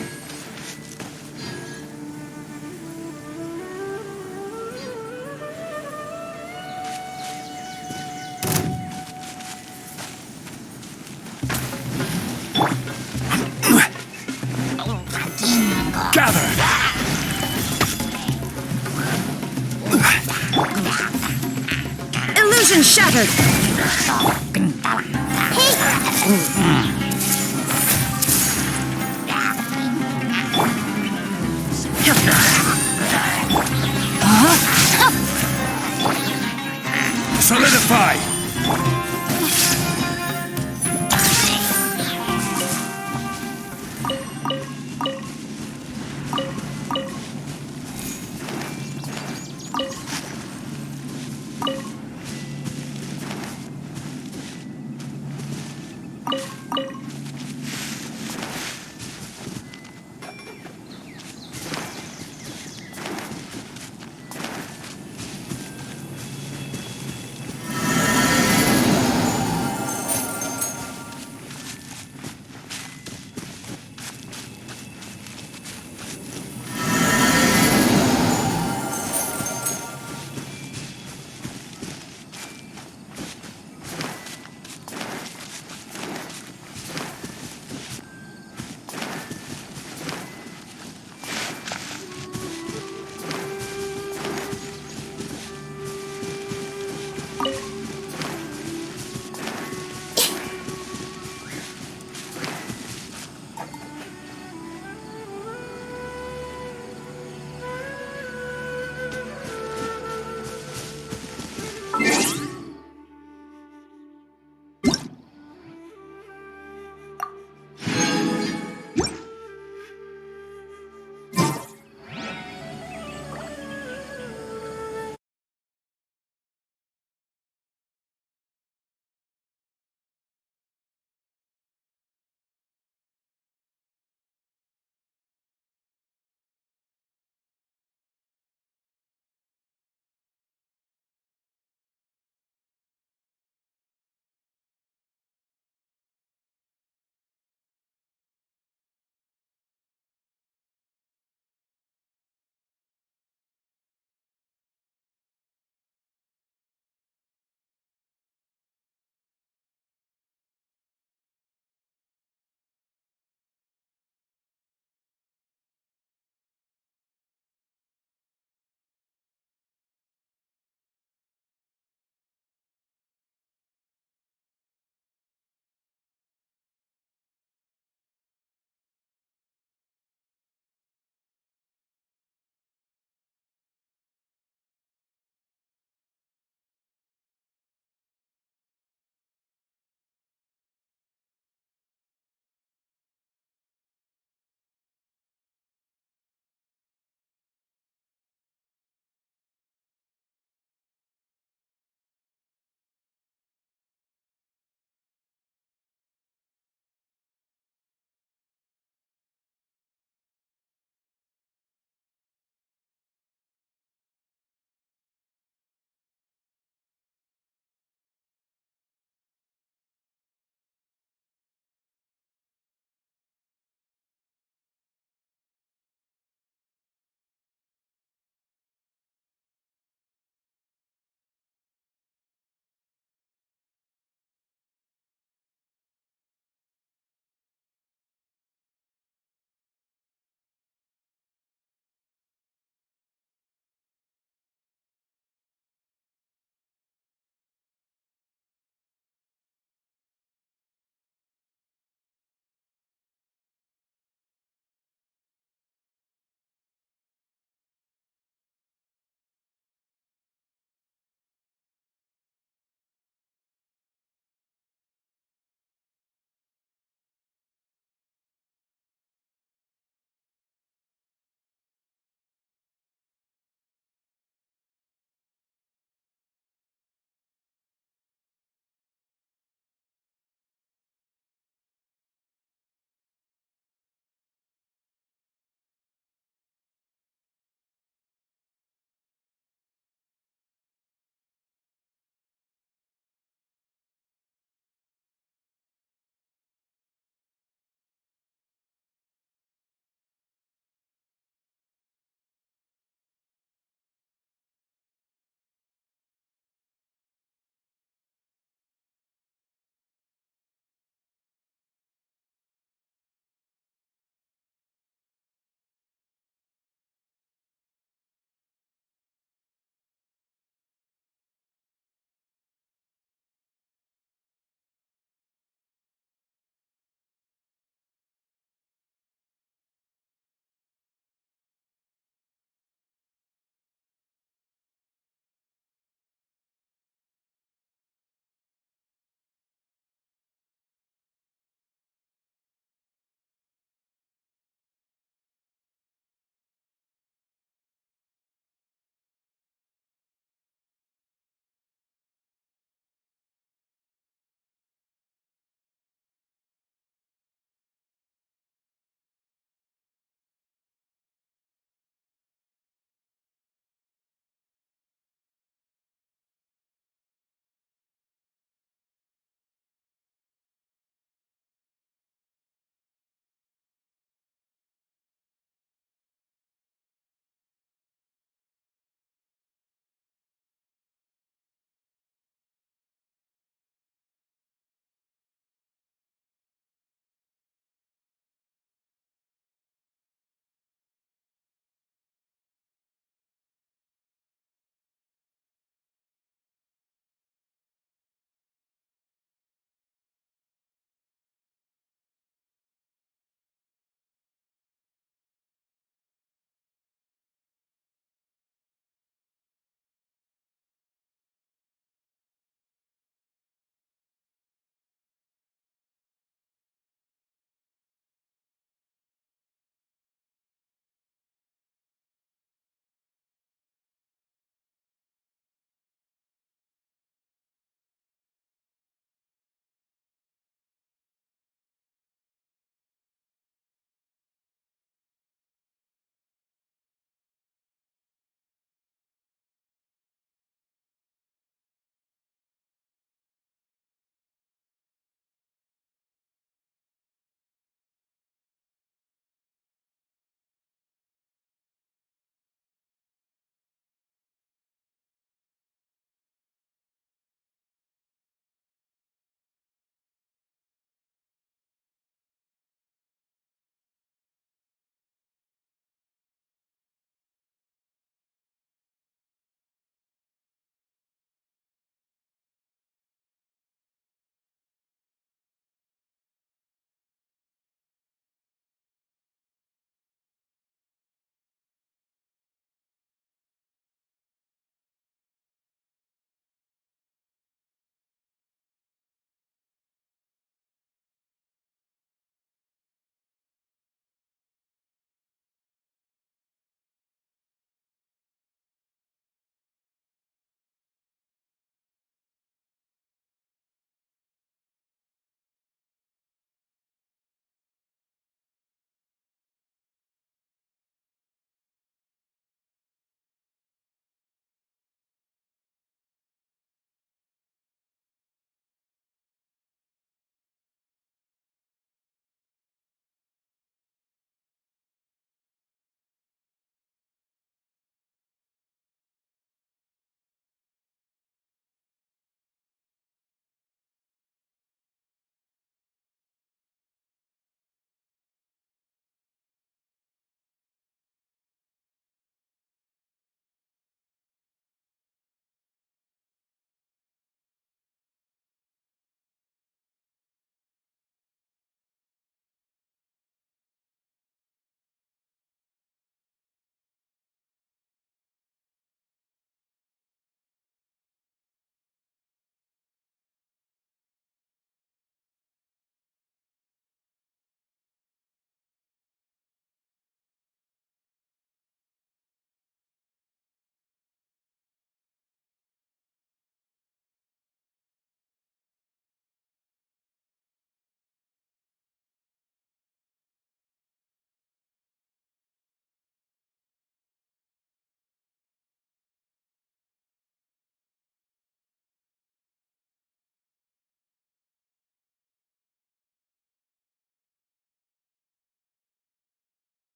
Gather! Illusion shattered! Solidify!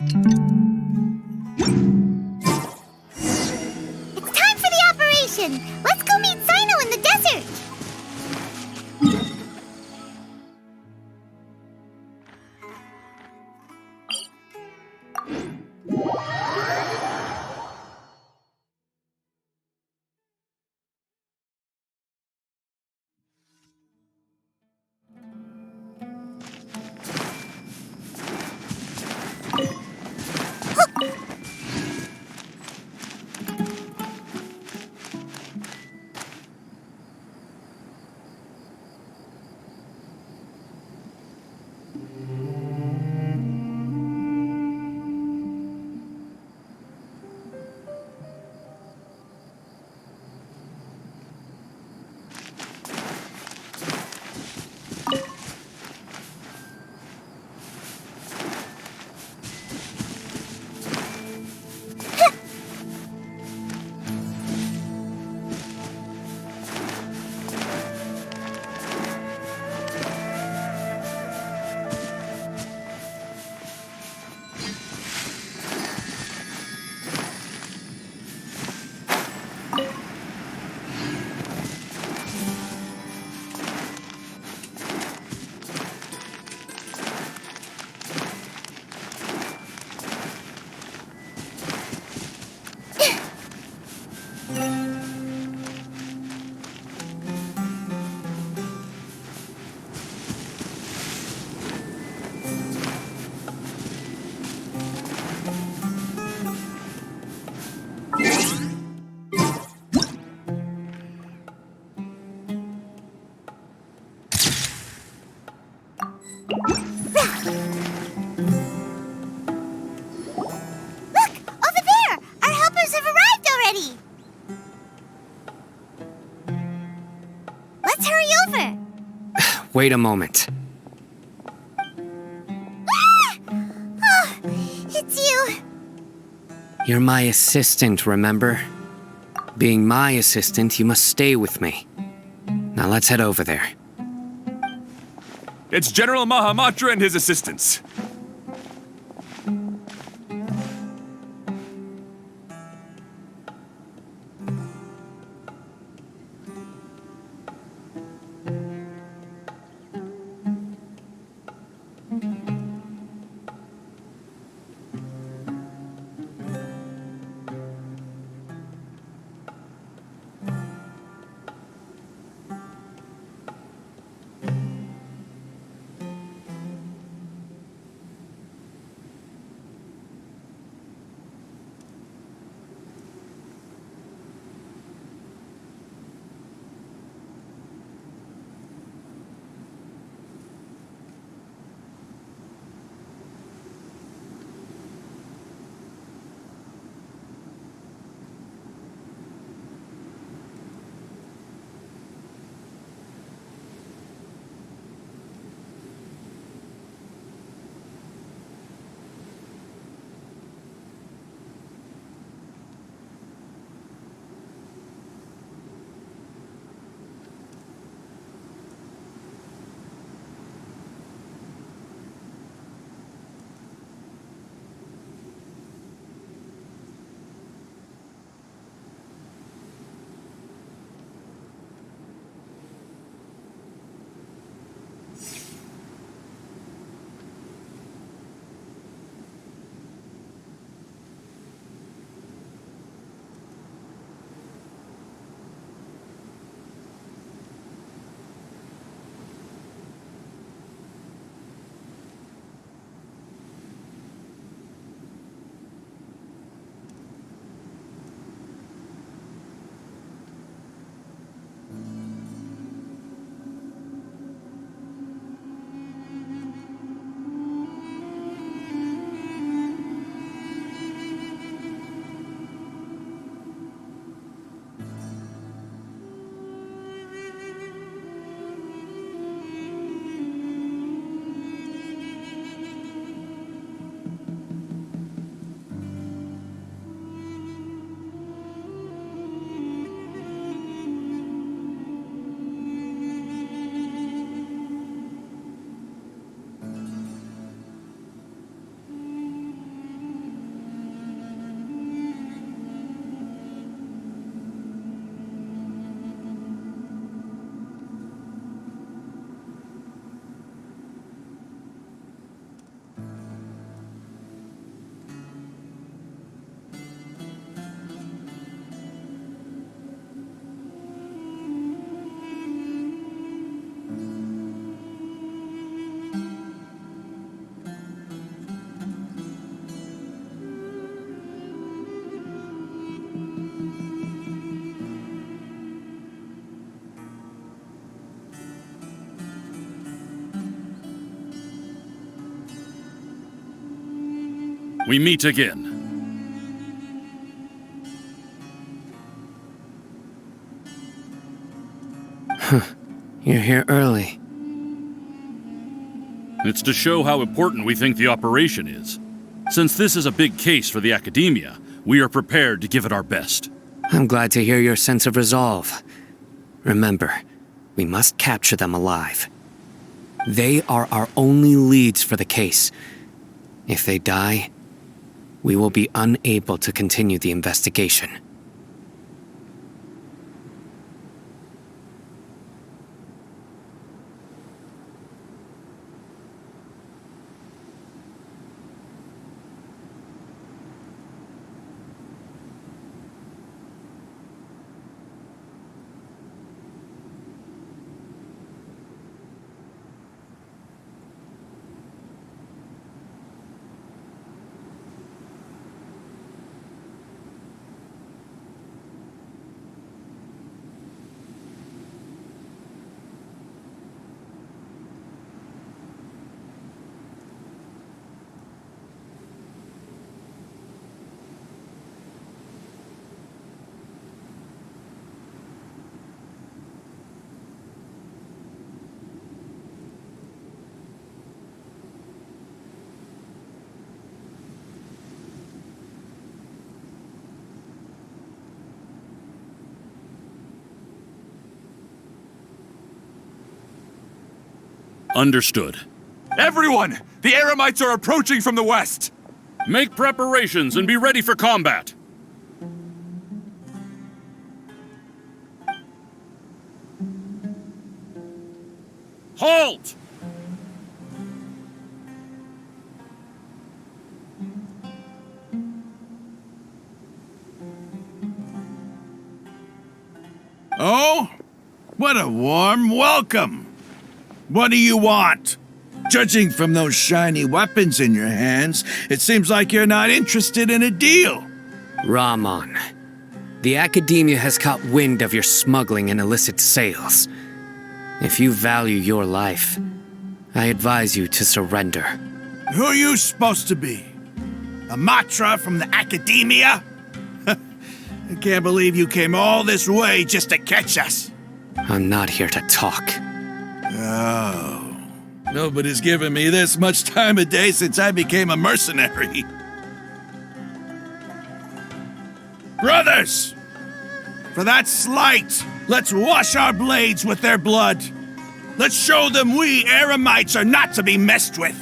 It's time for the operation! Let's go meet Sino in the desert! Wait a moment. Oh, it's you. You're my assistant, remember? Being my assistant, you must stay with me. Now let's head over there. It's General Mahamatra and his assistants. We meet again. You're here early. It's to show how important we think the operation is. Since this is a big case for the Academia, we are prepared to give it our best. I'm glad to hear your sense of resolve. Remember, we must capture them alive. They are our only leads for the case. If they die, we will be unable to continue the investigation. Understood. Everyone! The Eremites are approaching from the west! Make preparations and be ready for combat. Halt! Oh? What a warm welcome! What do you want? Judging from those shiny weapons in your hands, it seems like you're not interested in a deal. Ramon, the Academia has caught wind of your smuggling and illicit sales. If you value your life, I advise you to surrender. Who are you supposed to be? A Matra from the Academia? I can't believe you came all this way just to catch us. I'm not here to talk. Oh. Nobody's given me this much time of day since I became a mercenary. Brothers! For that slight, let's wash our blades with their blood. Let's show them we Eremites are not to be messed with.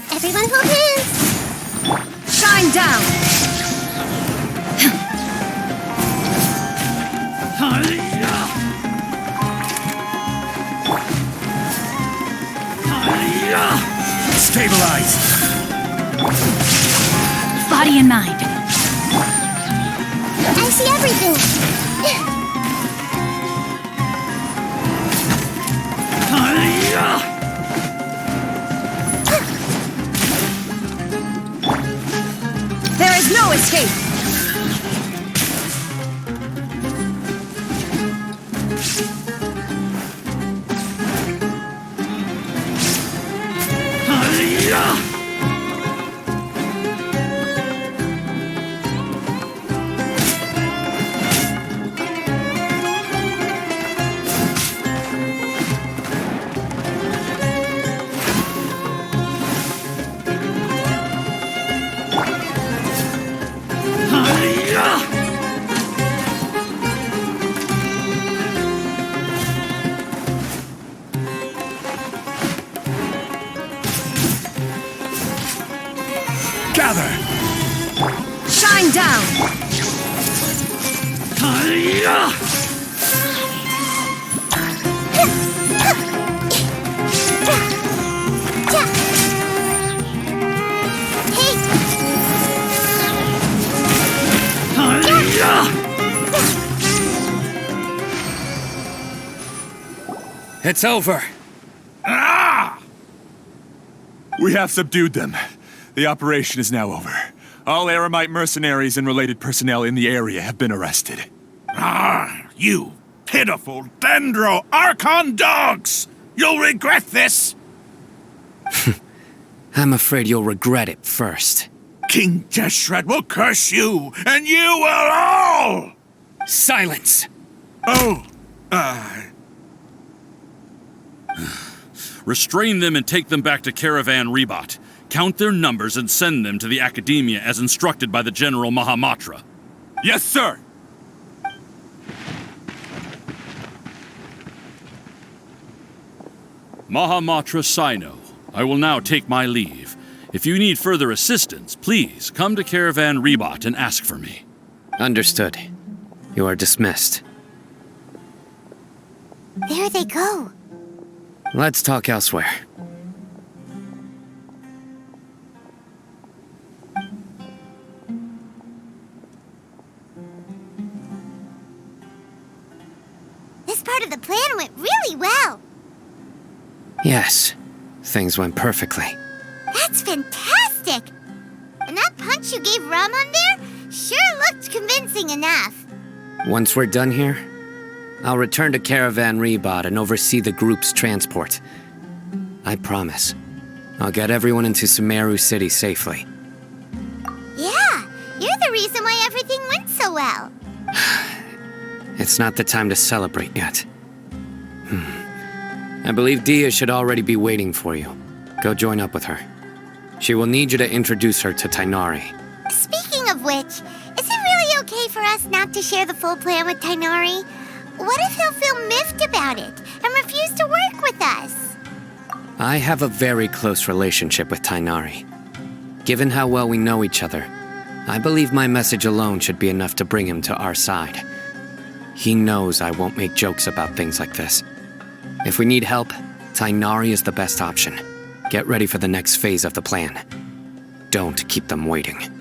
Everyone hold hands! Shine down! Stabilize! Body and mind. I see everything! There is no escape! Gather! Shine down! It's over. Ah! We have subdued them. The operation is now over. All Aramite mercenaries and related personnel in the area have been arrested. Ah, you pitiful Dendro Archon dogs! You'll regret this! I'm afraid you'll regret it first. King Jeshred will curse you, and you will all! Silence! Oh, Restrain them and take them back to Caravan Rebot. Count their numbers and send them to the Academia as instructed by the General Mahamatra. Yes, sir! Mahamatra Sino, I will now take my leave. If you need further assistance, please come to Caravan Rebot and ask for me. Understood. You are dismissed. There they go. Let's talk elsewhere. This part of the plan went really well. Yes, things went perfectly. That's fantastic! And that punch you gave Ramon there sure looked convincing enough. Once we're done here, I'll return to Caravan Rebot and oversee the group's transport. I promise. I'll get everyone into Sumeru City safely. Yeah, you're the reason why everything went so well. It's not the time to celebrate yet. I believe Dia should already be waiting for you. Go join up with her. She will need you to introduce her to Tainari. Speaking of which, is it really okay for us not to share the full plan with Tainari? What if he'll feel miffed about it and refuse to work with us? I have a very close relationship with Tainari. Given how well we know each other, I believe my message alone should be enough to bring him to our side. He knows I won't make jokes about things like this. If we need help, Tainari is the best option. Get ready for the next phase of the plan. Don't keep them waiting.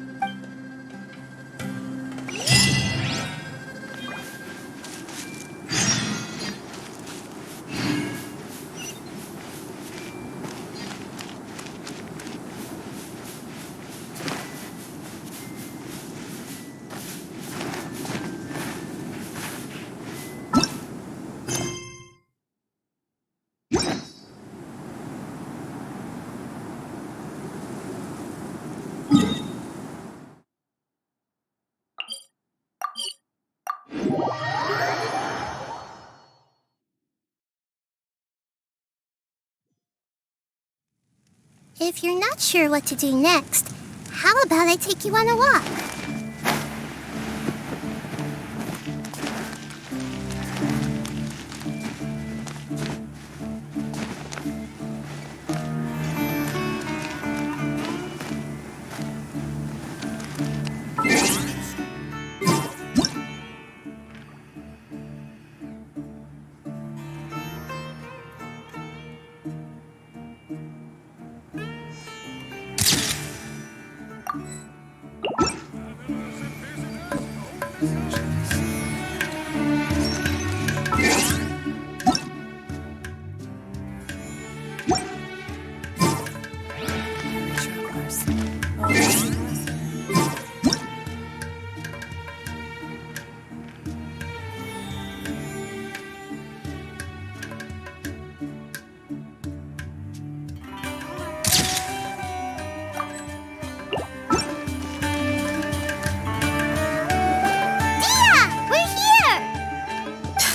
If you're not sure what to do next, how about I take you on a walk?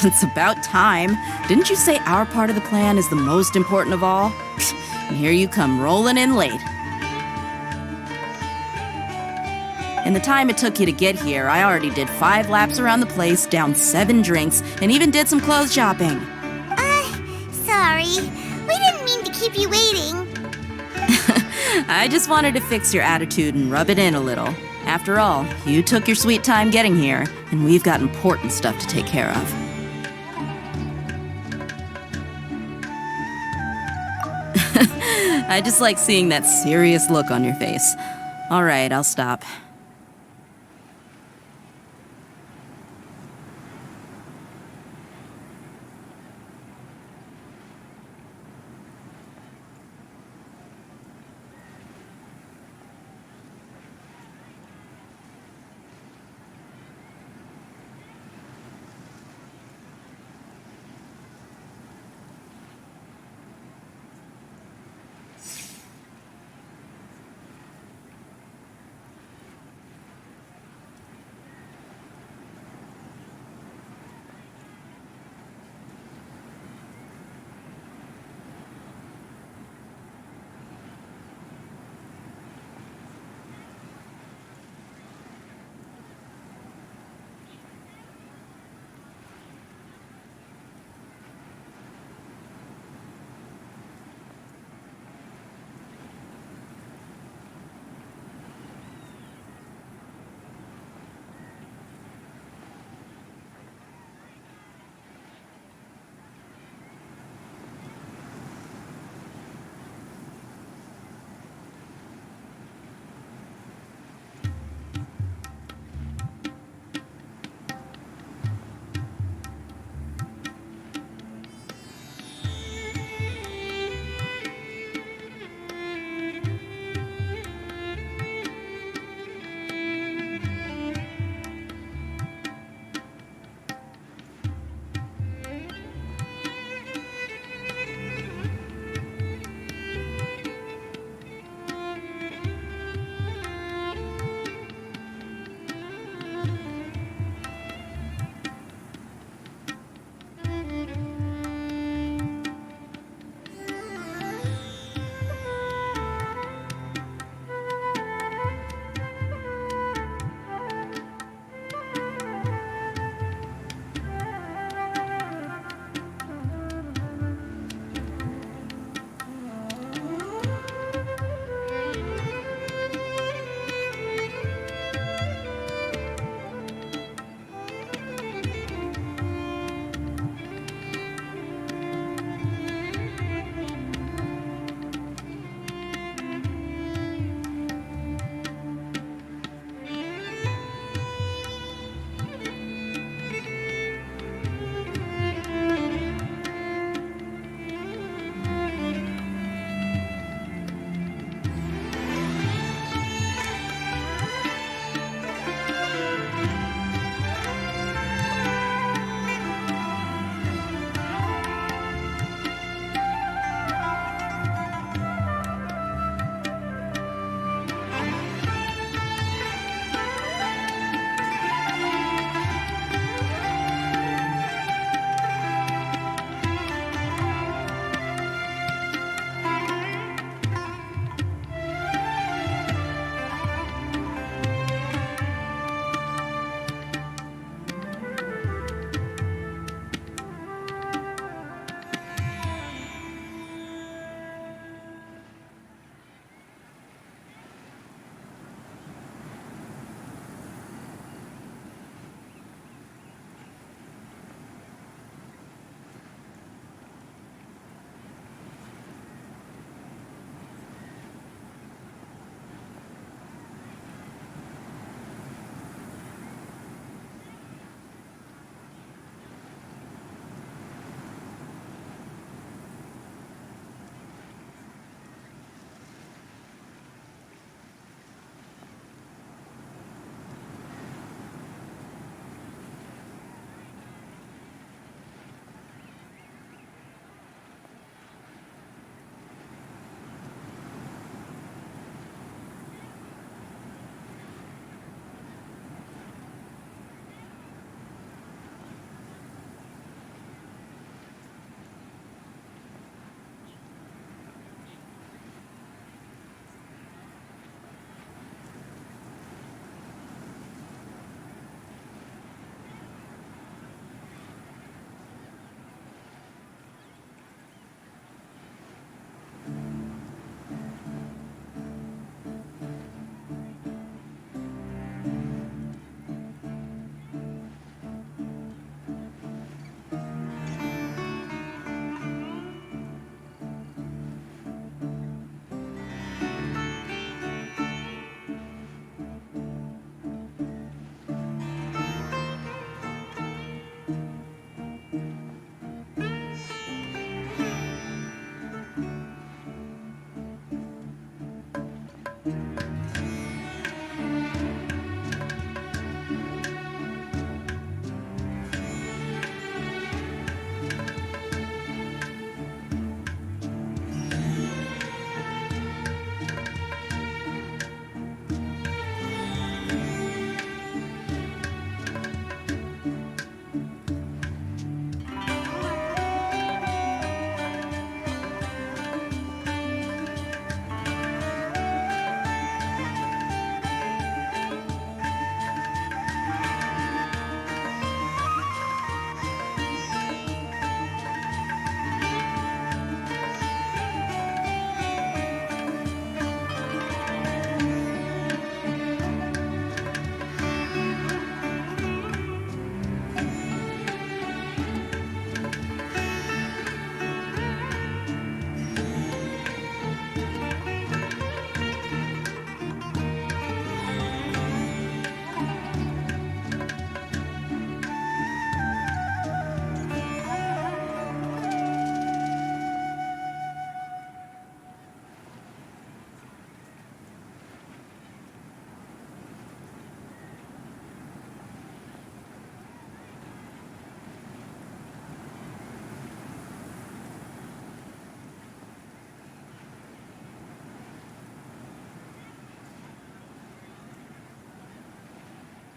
It's about time. Didn't you say our part of the plan is the most important of all? And here you come rolling in late. In the time it took you to get here, I already did 5 laps around the place, downed 7 drinks, and even did some clothes shopping. Sorry. We didn't mean to keep you waiting. I just wanted to fix your attitude and rub it in a little. After all, you took your sweet time getting here, and we've got important stuff to take care of. I just like seeing that serious look on your face. All right, I'll stop.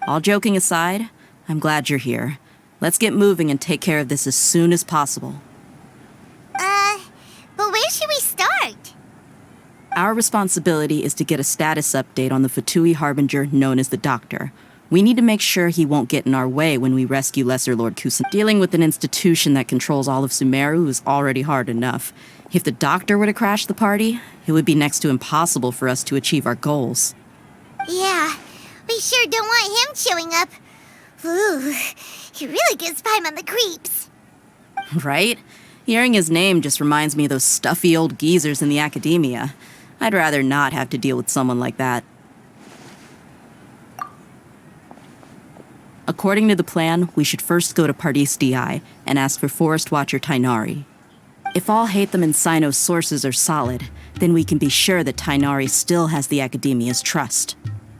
All joking aside, I'm glad you're here. Let's get moving and take care of this as soon as possible. But where should we start? Our responsibility is to get a status update on the Fatui Harbinger known as the Doctor. We need to make sure he won't get in our way when we rescue Lesser Lord Kusan. Dealing with an institution that controls all of SUMERU is already hard enough. If the Doctor were to crash the party, it would be next to impossible for us to achieve our goals. Yeah, we sure don't want him showing up. Ooh, he really gives Paimon the creeps. Right? Hearing his name just reminds me of those stuffy old geezers in the academia. I'd rather not have to deal with someone like that. According to the plan, we should first go to Pardis DI and ask for Forest Watcher Tainari. If all Hatham and Sino's sources are solid, then we can be sure that Tainari still has the academia's trust.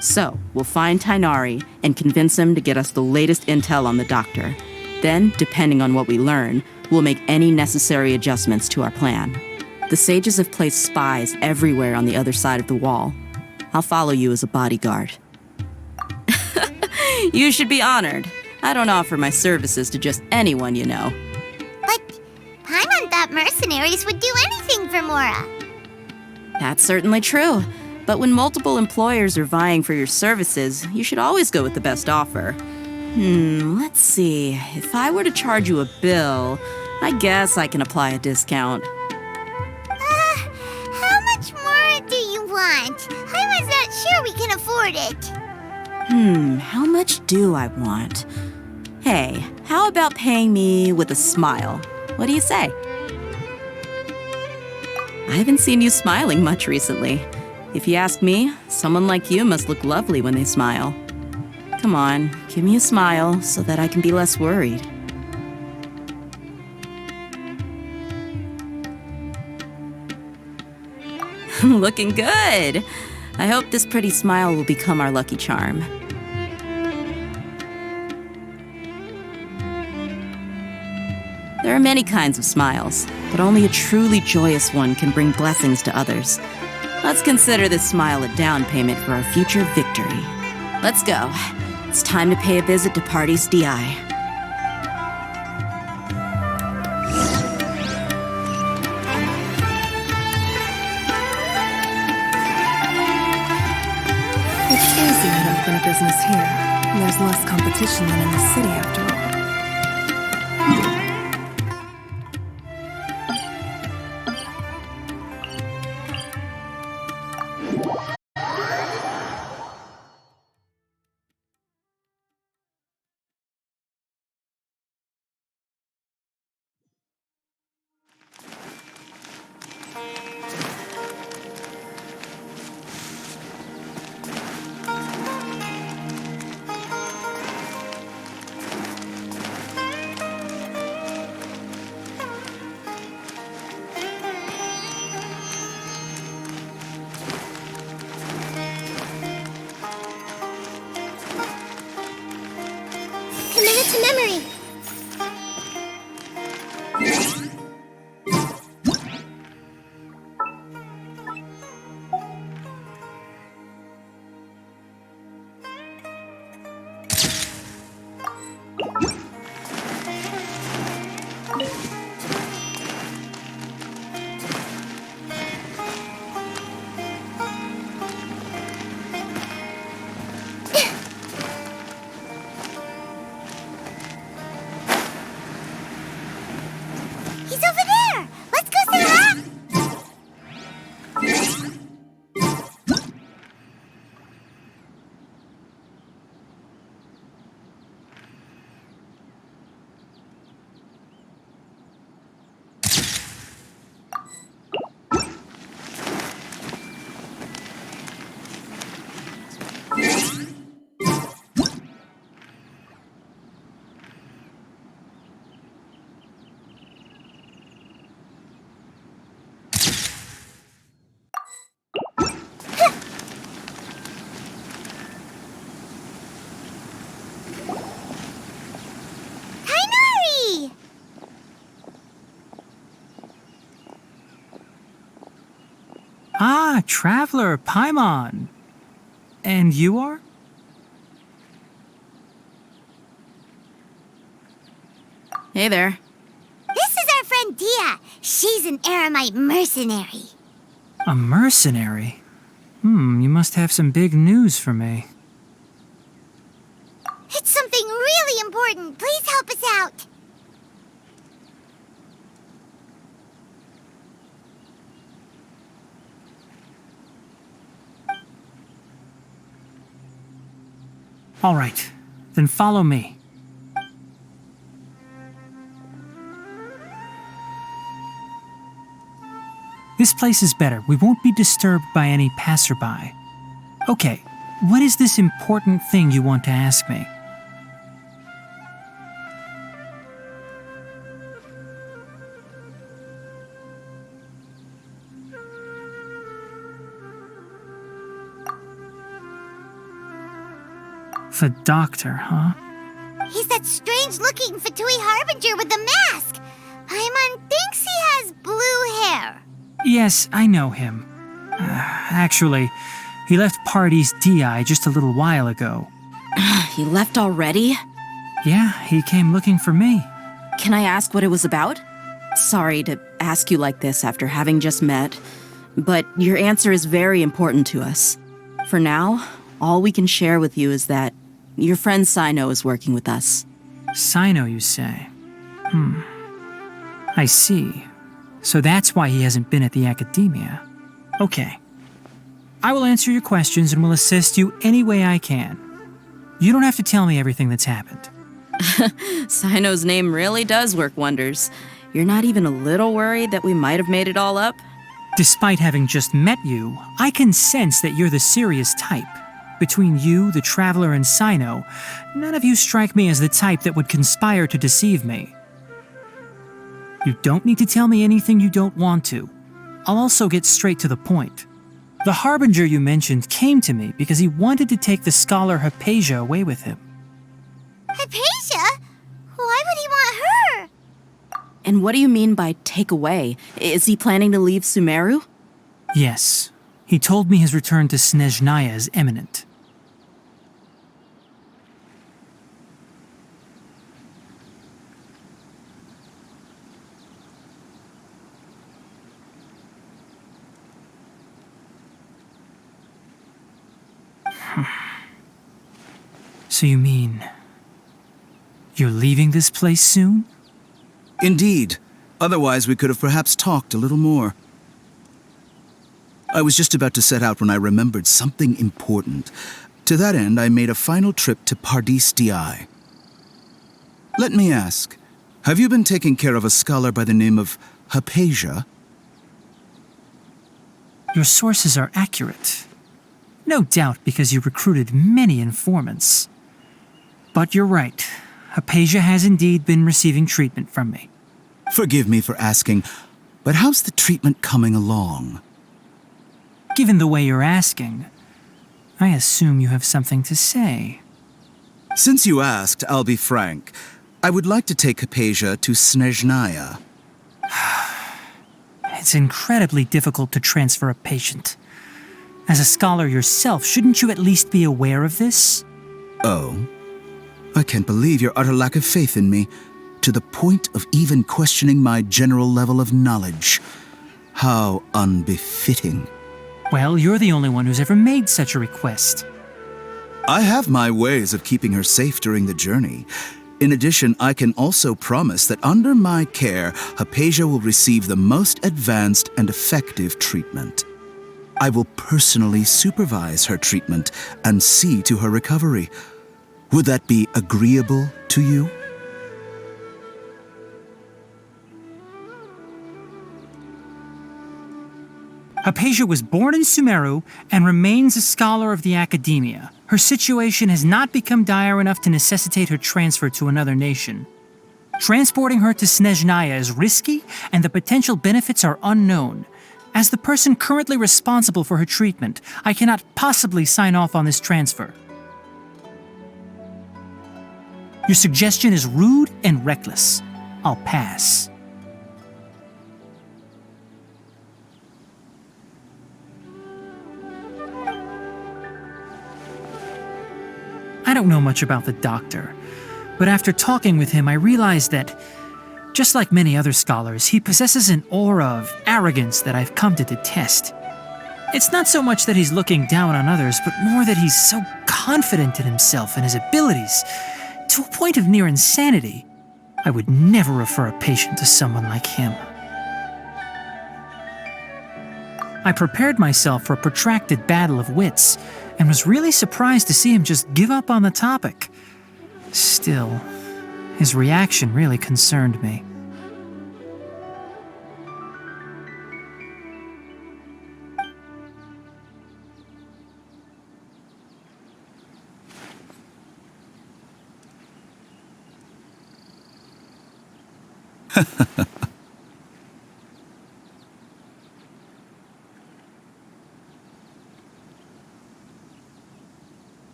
So, we'll find Tainari and convince him to get us the latest intel on the Doctor. Then, depending on what we learn, we'll make any necessary adjustments to our plan. The sages have placed spies everywhere on the other side of the wall. I'll follow you as a bodyguard. You should be honored. I don't offer my services to just anyone, you know. But Paimon thought mercenaries would do anything for Mora. That's certainly true. But when multiple employers are vying for your services, you should always go with the best offer. Let's see. If I were to charge you a bill, I guess I can apply a discount. How much more do you want? I was not sure we can afford it. How much do I want? Hey, how about paying me with a smile? What do you say? I haven't seen you smiling much recently. If you ask me, someone like you must look lovely when they smile. Come on, give me a smile so that I can be less worried. Looking good! I hope this pretty smile will become our lucky charm. There are many kinds of smiles, but only a truly joyous one can bring blessings to others. Let's consider this smile a down payment for our future victory. Let's go. It's time to pay a visit to Pardis DI. It's easier to open a business here. There's less competition than in the city after all. Commit it to memory. He's over there! Let's go say hi! Tainari! Ah, Traveler, Paimon. And you are? Hey there. This is our friend Dia. She's an Aramite mercenary. A mercenary? You must have some big news for me. It's something really important. Please help us out. All right, then follow me. This place is better. We won't be disturbed by any passerby. Okay, what is this important thing you want to ask me? The doctor, huh? He's that strange-looking Fatui Harbinger with the mask. Paimon thinks he has blue hair. Yes, I know him. Actually, he left Party's DI just a little while ago. He left already? Yeah, he came looking for me. Can I ask what it was about? Sorry to ask you like this after having just met, but your answer is very important to us. For now, all we can share with you is that your friend Sino is working with us. Sino, you say? I see. So that's why he hasn't been at the academia. Okay. I will answer your questions and will assist you any way I can. You don't have to tell me everything that's happened. Sino's name really does work wonders. You're not even a little worried that we might have made it all up? Despite having just met you, I can sense that you're the serious type. Between you, the Traveler, and Sino, none of you strike me as the type that would conspire to deceive me. You don't need to tell me anything you don't want to. I'll also get straight to the point. The Harbinger you mentioned came to me because he wanted to take the scholar Hypatia away with him. Hypatia? Why would he want her? And what do you mean by take away? Is he planning to leave Sumeru? Yes. He told me his return to Snezhnaya is imminent. So you mean you're leaving this place soon? Indeed. Otherwise, we could have perhaps talked a little more. I was just about to set out when I remembered something important. To that end, I made a final trip to Pardis Di. Let me ask, have you been taking care of a scholar by the name of Hypatia? Your sources are accurate. No doubt because you recruited many informants. But you're right. Hypatia has indeed been receiving treatment from me. Forgive me for asking, but how's the treatment coming along? Given the way you're asking, I assume you have something to say. Since you asked, I'll be frank. I would like to take Hypatia to Snezhnaya. It's incredibly difficult to transfer a patient. As a scholar yourself, shouldn't you at least be aware of this? Oh? I can't believe your utter lack of faith in me, to the point of even questioning my general level of knowledge. How unbefitting. Well, you're the only one who's ever made such a request. I have my ways of keeping her safe during the journey. In addition, I can also promise that under my care, Hypatia will receive the most advanced and effective treatment. I will personally supervise her treatment and see to her recovery. Would that be agreeable to you? Hypatia was born in Sumeru and remains a scholar of the academia. Her situation has not become dire enough to necessitate her transfer to another nation. Transporting her to Snezhnaya is risky, and the potential benefits are unknown. As the person currently responsible for her treatment, I cannot possibly sign off on this transfer. Your suggestion is rude and reckless. I'll pass. I don't know much about the doctor, but after talking with him, I realized that Just like many other scholars, he possesses an aura of arrogance that I've come to detest. It's not so much that he's looking down on others, but more that he's so confident in himself and his abilities, to a point of near insanity. I would never refer a patient to someone like him. I prepared myself for a protracted battle of wits, and was really surprised to see him just give up on the topic. Still, his reaction really concerned me.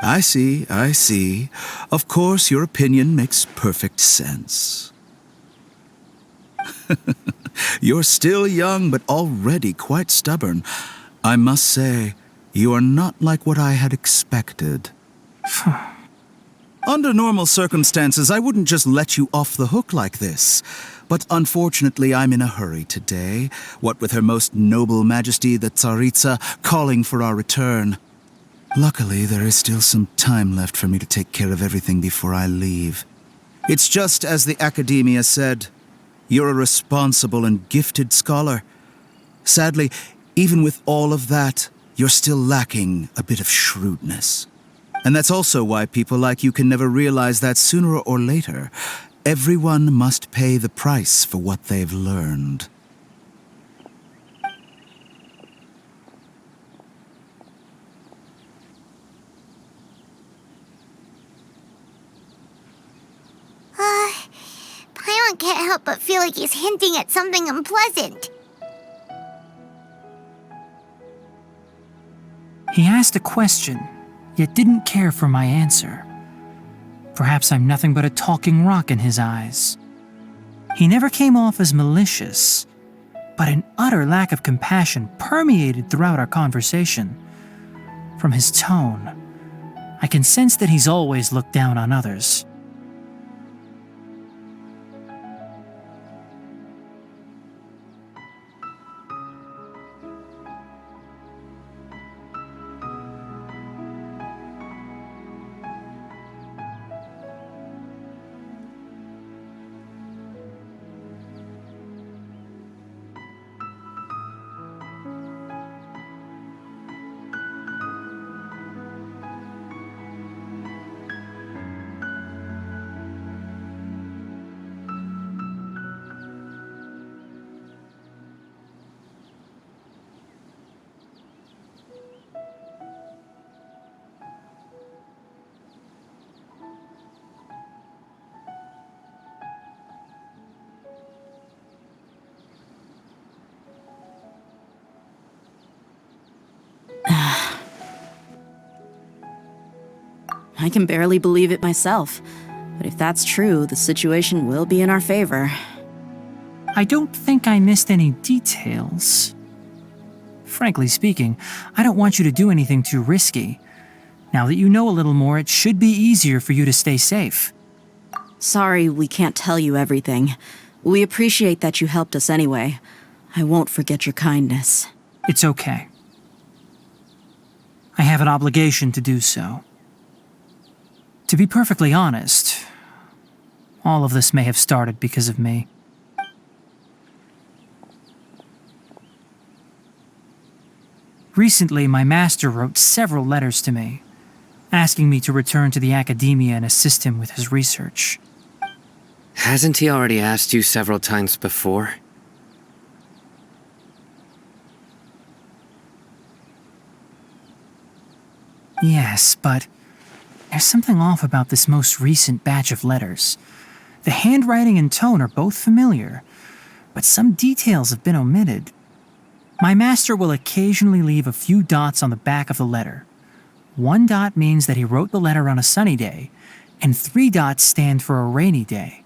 I see, I see. Of course, your opinion makes perfect sense. You're still young, but already quite stubborn. I must say, you are not like what I had expected. Under normal circumstances, I wouldn't just let you off the hook like this. But unfortunately, I'm in a hurry today, what with Her Most Noble Majesty the Tsaritsa calling for our return. Luckily, there is still some time left for me to take care of everything before I leave. It's just as the Academia said, you're a responsible and gifted scholar. Sadly, even with all of that, you're still lacking a bit of shrewdness. And that's also why people like you can never realize that sooner or later, everyone must pay the price for what they've learned. Paimon can't help but feel like he's hinting at something unpleasant. He asked a question, yet didn't care for my answer. Perhaps I'm nothing but a talking rock in his eyes. He never came off as malicious, but an utter lack of compassion permeated throughout our conversation. From his tone, I can sense that he's always looked down on others. I can barely believe it myself. But if that's true, the situation will be in our favor. I don't think I missed any details. Frankly speaking, I don't want you to do anything too risky. Now that you know a little more, it should be easier for you to stay safe. Sorry we can't tell you everything. We appreciate that you helped us anyway. I won't forget your kindness. It's okay. I have an obligation to do so. To be perfectly honest, all of this may have started because of me. Recently, my master wrote several letters to me, asking me to return to the academia and assist him with his research. Hasn't he already asked you several times before? Yes, but there's something off about this most recent batch of letters. The handwriting and tone are both familiar, but some details have been omitted. My master will occasionally leave a few dots on the back of the letter. 1 dot means that he wrote the letter on a sunny day, and 3 dots stand for a rainy day.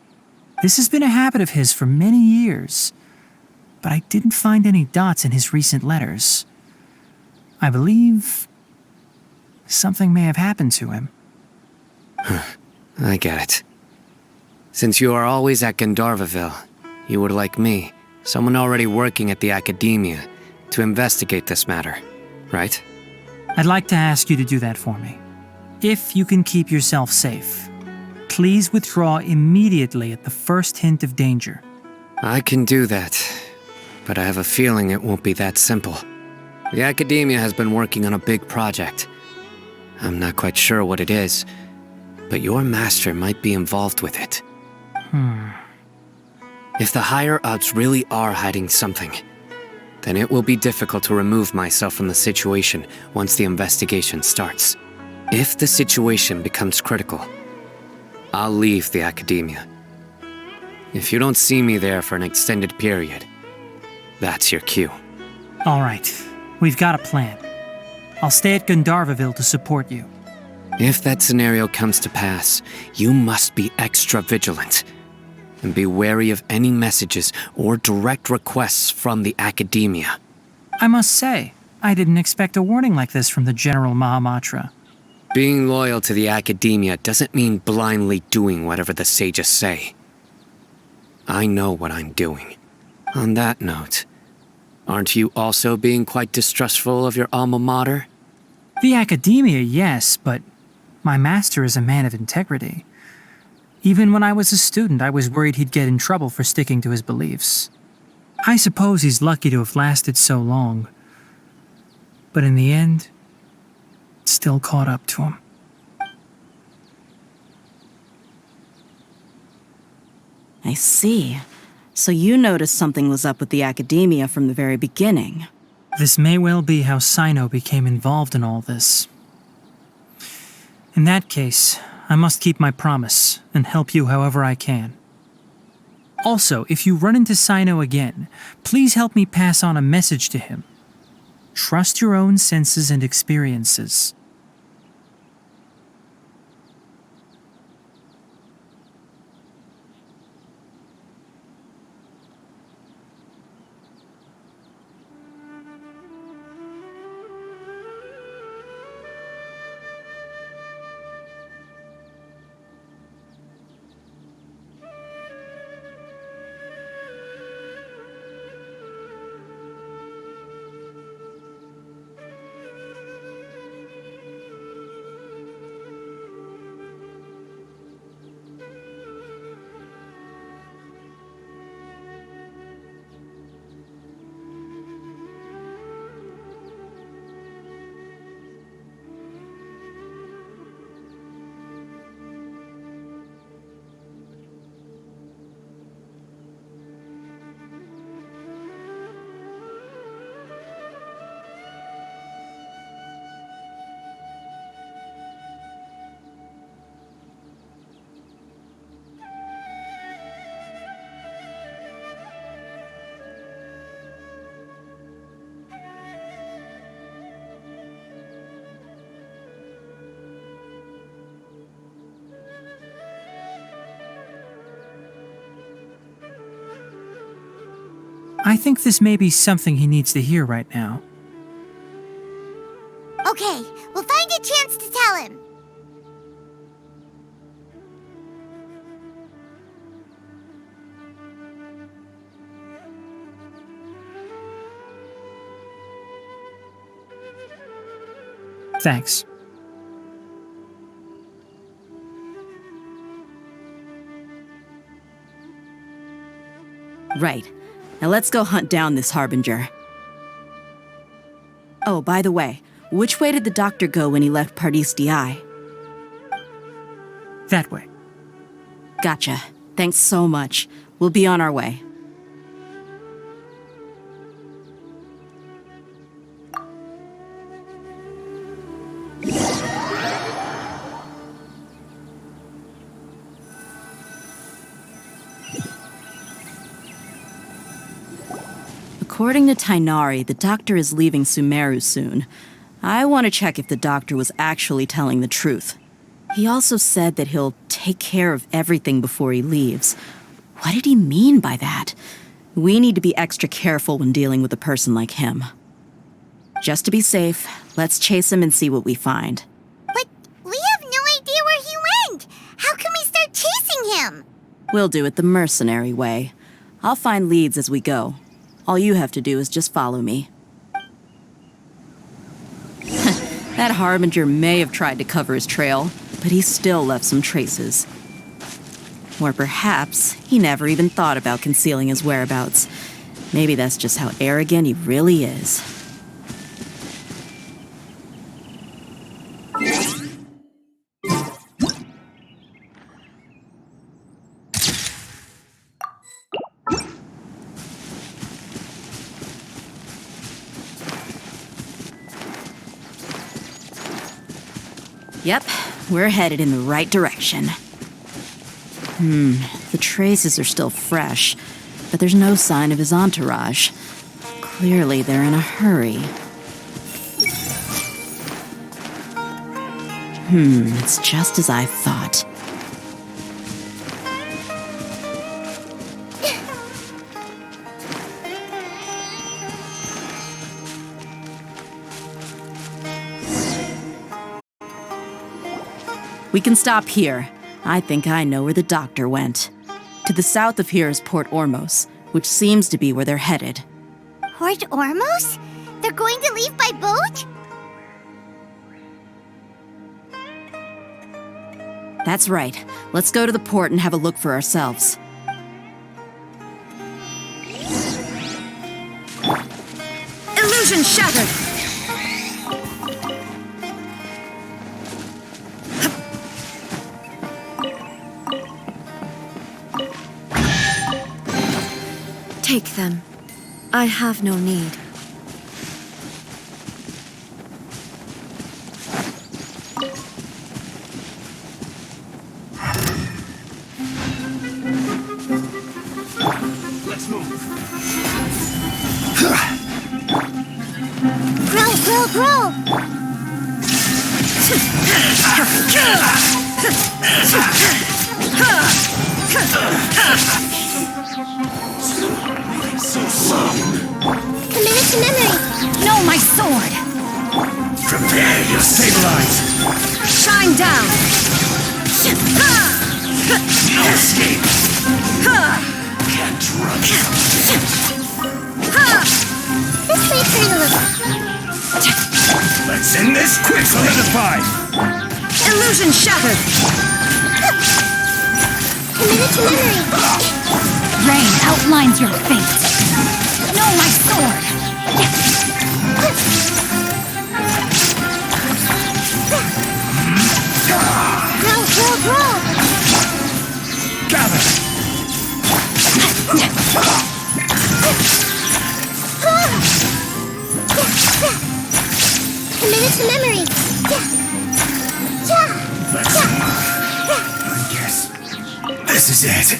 This has been a habit of his for many years, but I didn't find any dots in his recent letters. I believe something may have happened to him. I get it. Since you are always at Gandharvaville, you would like me, someone already working at the academia, to investigate this matter, right? I'd like to ask you to do that for me. If you can keep yourself safe, please withdraw immediately at the first hint of danger. I can do that, but I have a feeling it won't be that simple. The academia has been working on a big project. I'm not quite sure what it is, but your master might be involved with it. If the higher-ups really are hiding something, then it will be difficult to remove myself from the situation once the investigation starts. If the situation becomes critical, I'll leave the academia. If you don't see me there for an extended period, that's your cue. All right, we've got a plan. I'll stay at Gandharvaville to support you. If that scenario comes to pass, you must be extra vigilant. And be wary of any messages or direct requests from the academia. I must say, I didn't expect a warning like this from the General Mahamatra. Being loyal to the academia doesn't mean blindly doing whatever the sages say. I know what I'm doing. On that note, aren't you also being quite distrustful of your alma mater? The academia, yes, but my master is a man of integrity. Even when I was a student, I was worried he'd get in trouble for sticking to his beliefs. I suppose he's lucky to have lasted so long. But in the end, it still caught up to him. I see. So you noticed something was up with the academia from the very beginning. This may well be how Sino became involved in all this. In that case, I must keep my promise and help you however I can. Also, if you run into Sino again, please help me pass on a message to him. Trust your own senses and experiences. I think this may be something he needs to hear right now. Okay, we'll find a chance to tell him. Thanks. Right. Now let's go hunt down this Harbinger. Oh, by the way, which way did the doctor go when he left Pardis DI? That way. Gotcha. Thanks so much. We'll be on our way. According to Tighnari, the doctor is leaving SUMERU soon. I want to check if the doctor was actually telling the truth. He also said that he'll take care of everything before he leaves. What did he mean by that? We need to be extra careful when dealing with a person like him. Just to be safe, let's chase him and see what we find. But we have no idea where he went! How can we start chasing him? We'll do it the mercenary way. I'll find leads as we go. All you have to do is just follow me. That Harbinger may have tried to cover his trail, but he still left some traces. Or perhaps he never even thought about concealing his whereabouts. Maybe that's just how arrogant he really is. Yep, we're headed in the right direction. The traces are still fresh, but there's no sign of his entourage. Clearly, they're in a hurry. It's just as I thought. We can stop here. I think I know where the doctor went. To the south of here is Port Ormos, which seems to be where they're headed. Port Ormos? They're going to leave by boat? That's right. Let's go to the port and have a look for ourselves. Illusion shattered! Take them. I have no need. Let's move. Grow! Committed to memory. No, my sword! Prepare your stabilize. Shine down! No escape. Can't run. This way, Colonel. Let's end this quick. Solidify. Illusion shattered! Committed to memory. Rain outlines your fate. No, my sword! Grow! Gather. Committed to memory. I guess this is it.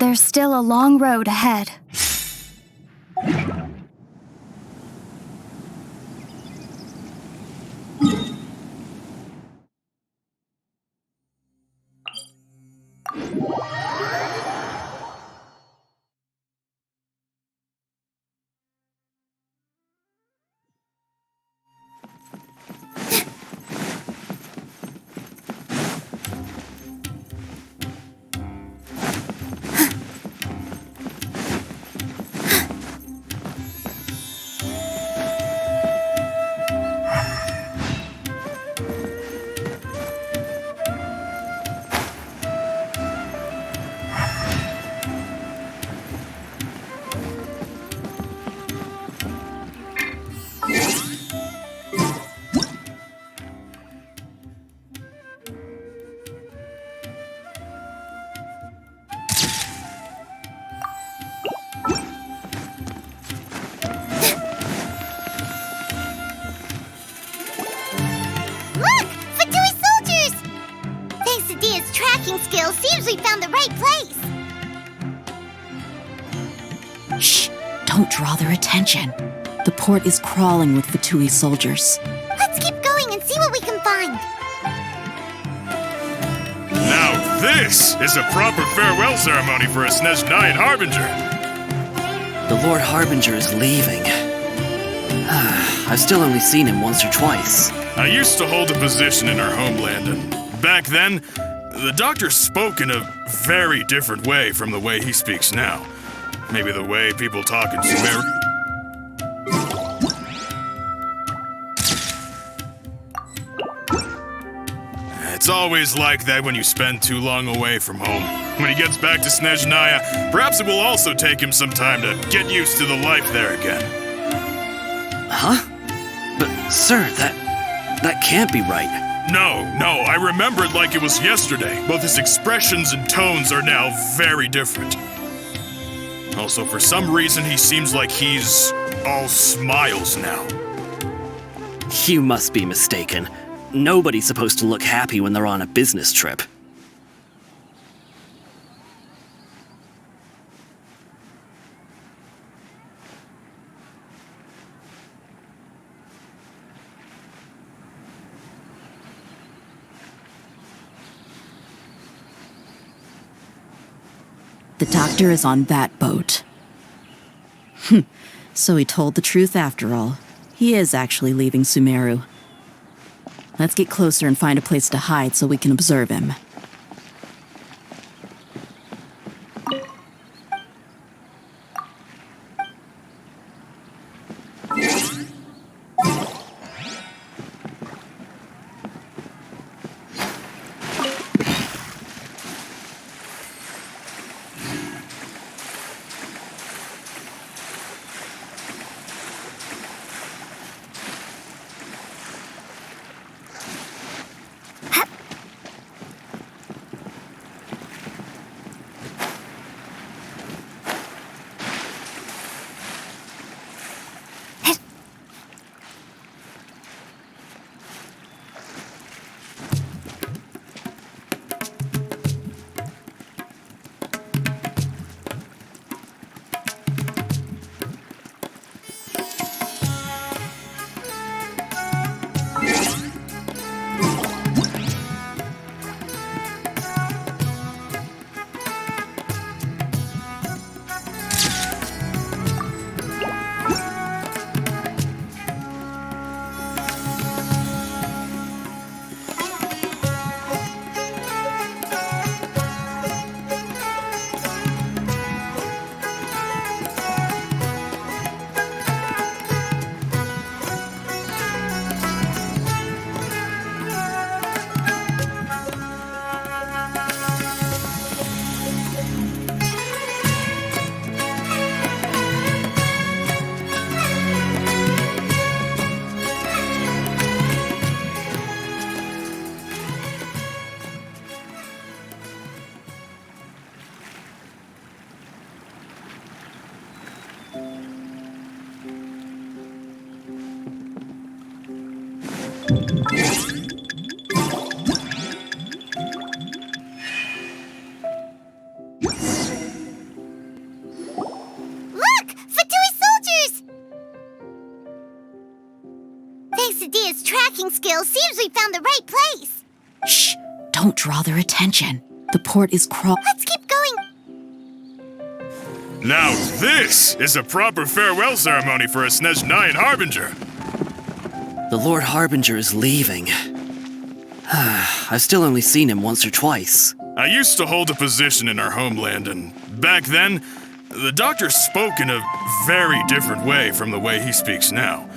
There's still a long road ahead. Skills seems we found the right place. Shh! Don't draw their attention. The port is crawling with Fatui soldiers. Let's keep going and see what we can find. Now this is a proper farewell ceremony for a Snezhnayan Harbinger. The Lord Harbinger is leaving. I've still only seen him once or twice. I used to hold a position in our homeland, and back then, the doctor spoke in a very different way from the way he speaks now. Maybe the way people talk in Sumeru. It's always like that when you spend too long away from home. When he gets back to Snezhnaya, perhaps it will also take him some time to get used to the life there again. Huh? But, sir, that can't be right. No, I remember it like it was yesterday. Both his expressions and tones are now very different. Also, for some reason, he seems like he's all smiles now. You must be mistaken. Nobody's supposed to look happy when they're on a business trip. The doctor is on that boat. So he told the truth after all. He is actually leaving Sumeru. Let's get closer and find a place to hide so we can observe him. to Dia's tracking skills, seems we found the right place. Shh! Don't draw their attention. The port is Let's keep going. Now this is a proper farewell ceremony for a Snezhnayan Harbinger. The Lord Harbinger is leaving. I've still only seen him once or twice. I used to hold a position in our homeland, and back then, the doctor spoke in a very different way from the way he speaks now.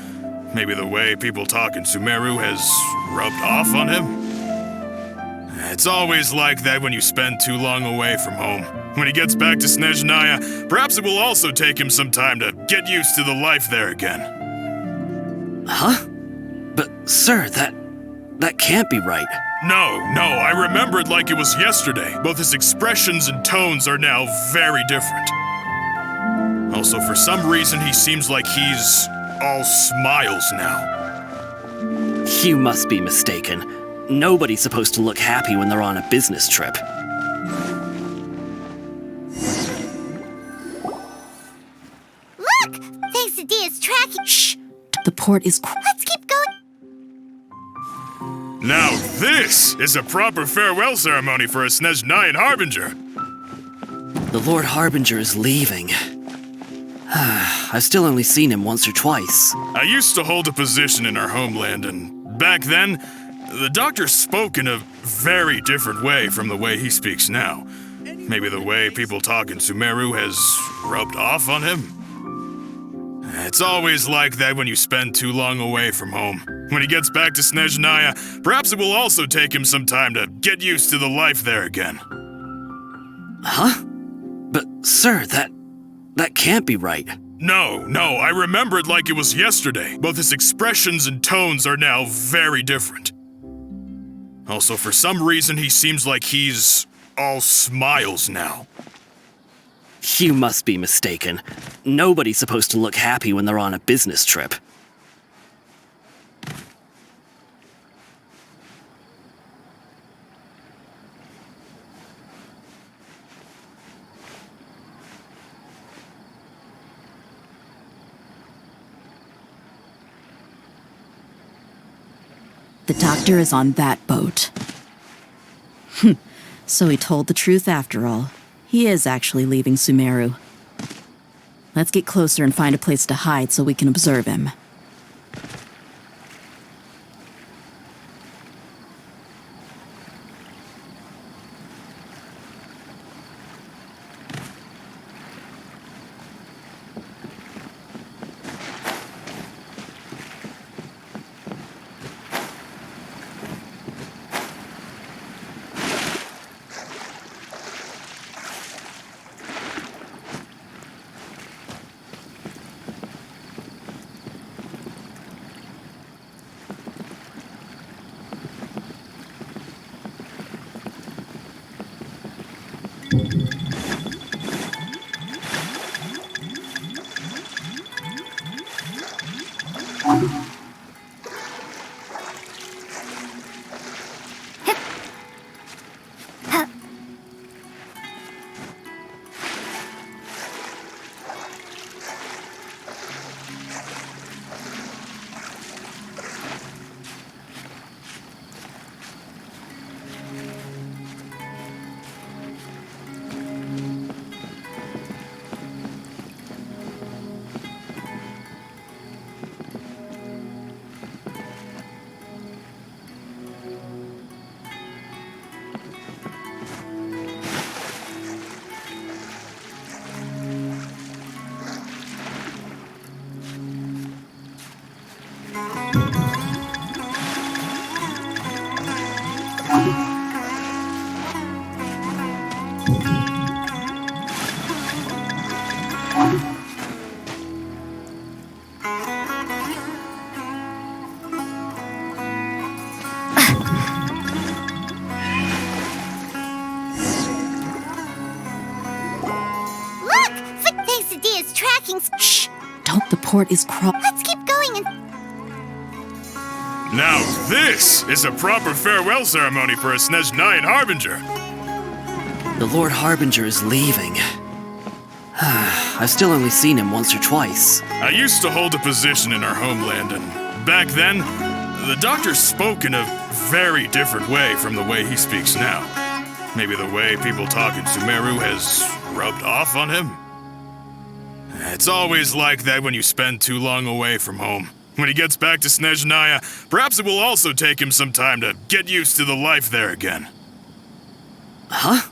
Maybe the way people talk in SUMERU has rubbed off on him? It's always like that when you spend too long away from home. When he gets back to Snezhnaya, perhaps it will also take him some time to get used to the life there again. Huh? But, sir, that can't be right. No, I remember it like it was yesterday. Both his expressions and tones are now very different. Also, for some reason, he seems like he's all smiles now. You must be mistaken. Nobody's supposed to look happy when they're on a business trip. Look! Thanks to Dia's tracking. Shh! The port is Let's keep going. Now this is a proper farewell ceremony for a Snezhnayan Harbinger. The Lord Harbinger is leaving. I've still only seen him once or twice. I used to hold a position in our homeland, and back then, the doctor spoke in a very different way from the way he speaks now. Maybe the way people talk in SUMERU has rubbed off on him? It's always like that when you spend too long away from home. When he gets back to Snezhnaya, perhaps it will also take him some time to get used to the life there again. Huh? But, sir, that can't be right. No, I remember it like it was yesterday. Both his expressions and tones are now very different. Also, for some reason, he seems like he's all smiles now. You must be mistaken. Nobody's supposed to look happy when they're on a business trip. The doctor is on that boat. So he told the truth after all. He is actually leaving SUMERU. Let's get closer and find a place to hide so we can observe him. Shh! Don't, the port is Let's keep going and... Now this is a proper farewell ceremony for a Snezhnayan Harbinger. The Lord Harbinger is leaving. I've still only seen him once or twice. I used to hold a position in our homeland, and back then, The doctor spoke in a very different way from the way he speaks now. Maybe the way people talk in Sumeru has rubbed off on him? It's always like that when you spend too long away from home. When he gets back to Snezhnaya, perhaps it will also take him some time to get used to the life there again. Huh?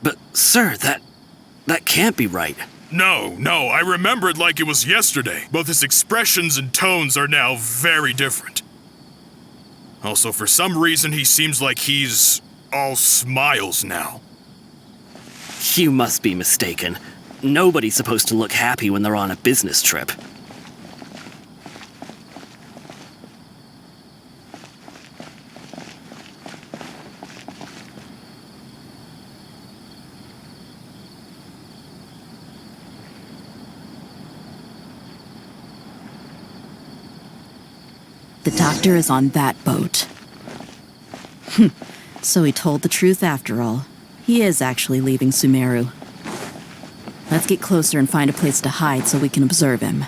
But, sir, that can't be right. No, I remember it like it was yesterday. Both his expressions and tones are now very different. Also, for some reason, he seems like he's all smiles now. You must be mistaken. Nobody's supposed to look happy when they're on a business trip. The doctor is on that boat. So he told the truth after all. He is actually leaving Sumeru. Let's get closer and find a place to hide so we can observe him.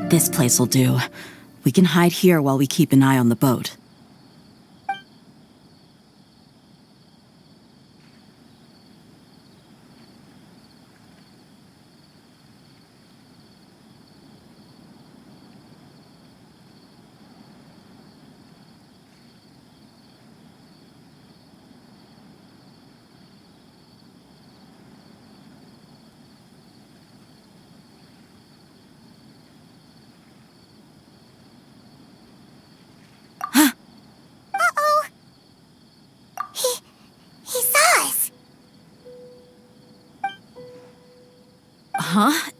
This place will do. We can hide here while we keep an eye on the boat. Huh?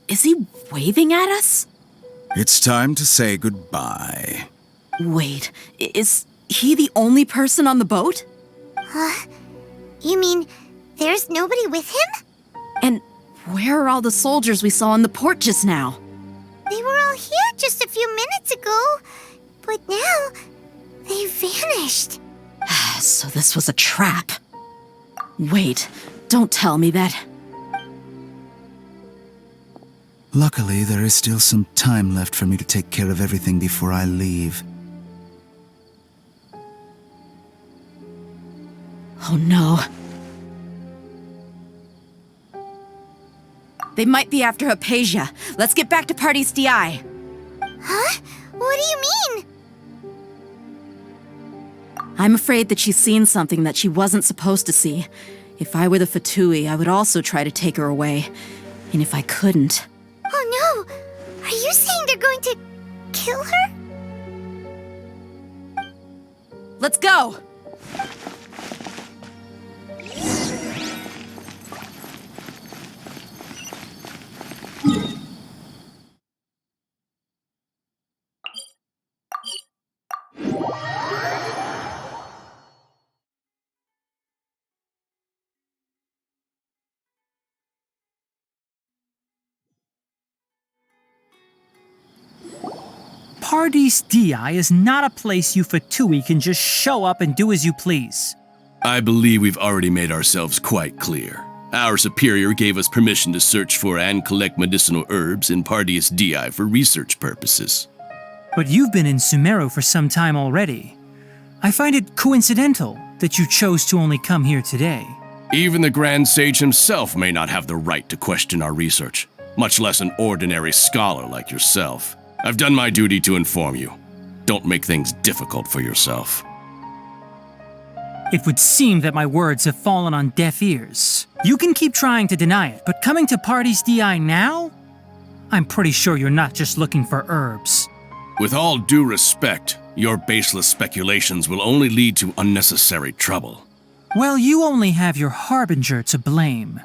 Is he waving at us? It's time to say goodbye. Wait, is he the only person on the boat? You mean there's nobody with him? And where are all the soldiers we saw in the port just now? They were all here just a few minutes ago, but now they vanished. So this was a trap. Wait, don't tell me that... Luckily, there is still some time left for me to take care of everything before I leave. Oh no. They might be after Hypatia. Let's get back to Party's DI. Huh? What do you mean? I'm afraid that she's seen something that she wasn't supposed to see. If I were the Fatui, I would also try to take her away. And if I couldn't... Oh no! Are you saying they're going to kill her? Let's go! Party's DI is not a place you Fatui can just show up and do as you please. I believe we've already made ourselves quite clear. Our superior gave us permission to search for and collect medicinal herbs in Party's DI for research purposes. But you've been in SUMERU for some time already. I find it coincidental that you chose to only come here today. Even the Grand Sage himself may not have the right to question our research, much less an ordinary scholar like yourself. I've done my duty to inform you. Don't make things difficult for yourself. It would seem that my words have fallen on deaf ears. You can keep trying to deny it, but coming to Party's DI now? I'm pretty sure you're not just looking for herbs. With all due respect, your baseless speculations will only lead to unnecessary trouble. Well, you only have your Harbinger to blame.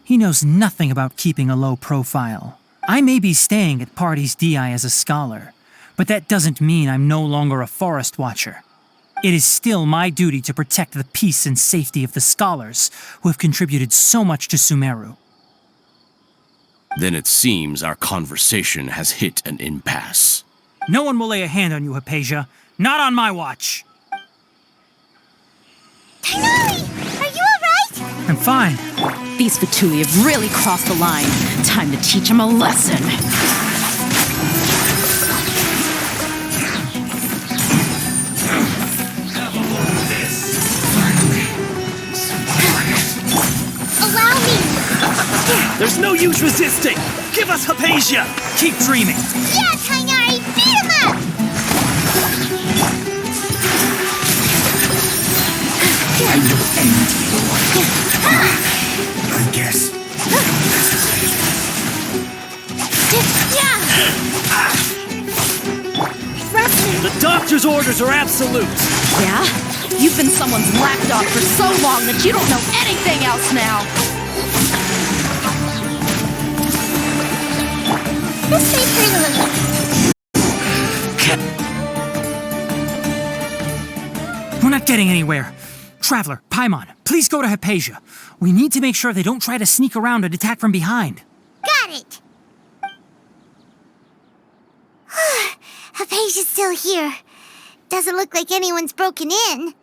He knows nothing about keeping a low profile. I may be staying at Party's DI as a scholar, but that doesn't mean I'm no longer a forest watcher. It is still my duty to protect the peace and safety of the scholars who have contributed so much to SUMERU. Then it seems our conversation has hit an impasse. No one will lay a hand on you, Hypatia. Not on my watch. Tighnari, are you alright? I'm fine. These Fatui have really crossed the line. Time to teach them a lesson. Allow me! There's no use resisting! Give us Hypatia! Keep dreaming! Yeah, Tighnari, beat him up! I will end you. I guess. The doctor's orders are absolute! Yeah? You've been someone's lapdog for so long that you don't know anything else now! This may hurt a little. We're not getting anywhere. Traveler, Paimon, please go to Hypatia. We need to make sure they don't try to sneak around and attack from behind. Got it! Hypatia's still here. Doesn't look like anyone's broken in.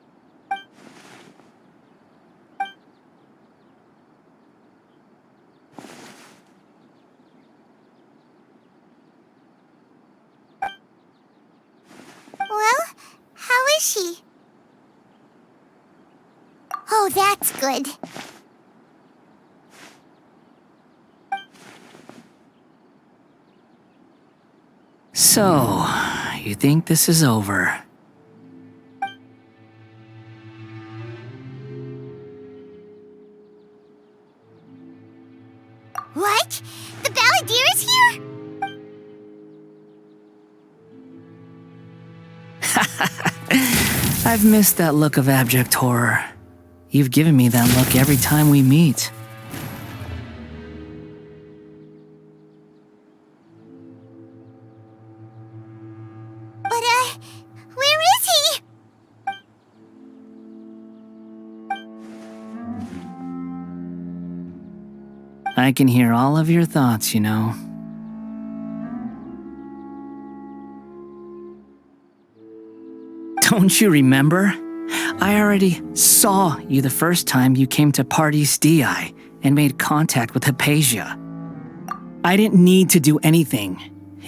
Well, how is she? Oh, that's good. So, you think this is over? What? The Balladeer is here? I've missed that look of abject horror. You've given me that look every time we meet. But, where is he? I can hear all of your thoughts, you know. Don't you remember? I already saw you the first time you came to Party's DI and made contact with Hypatia. I didn't need to do anything.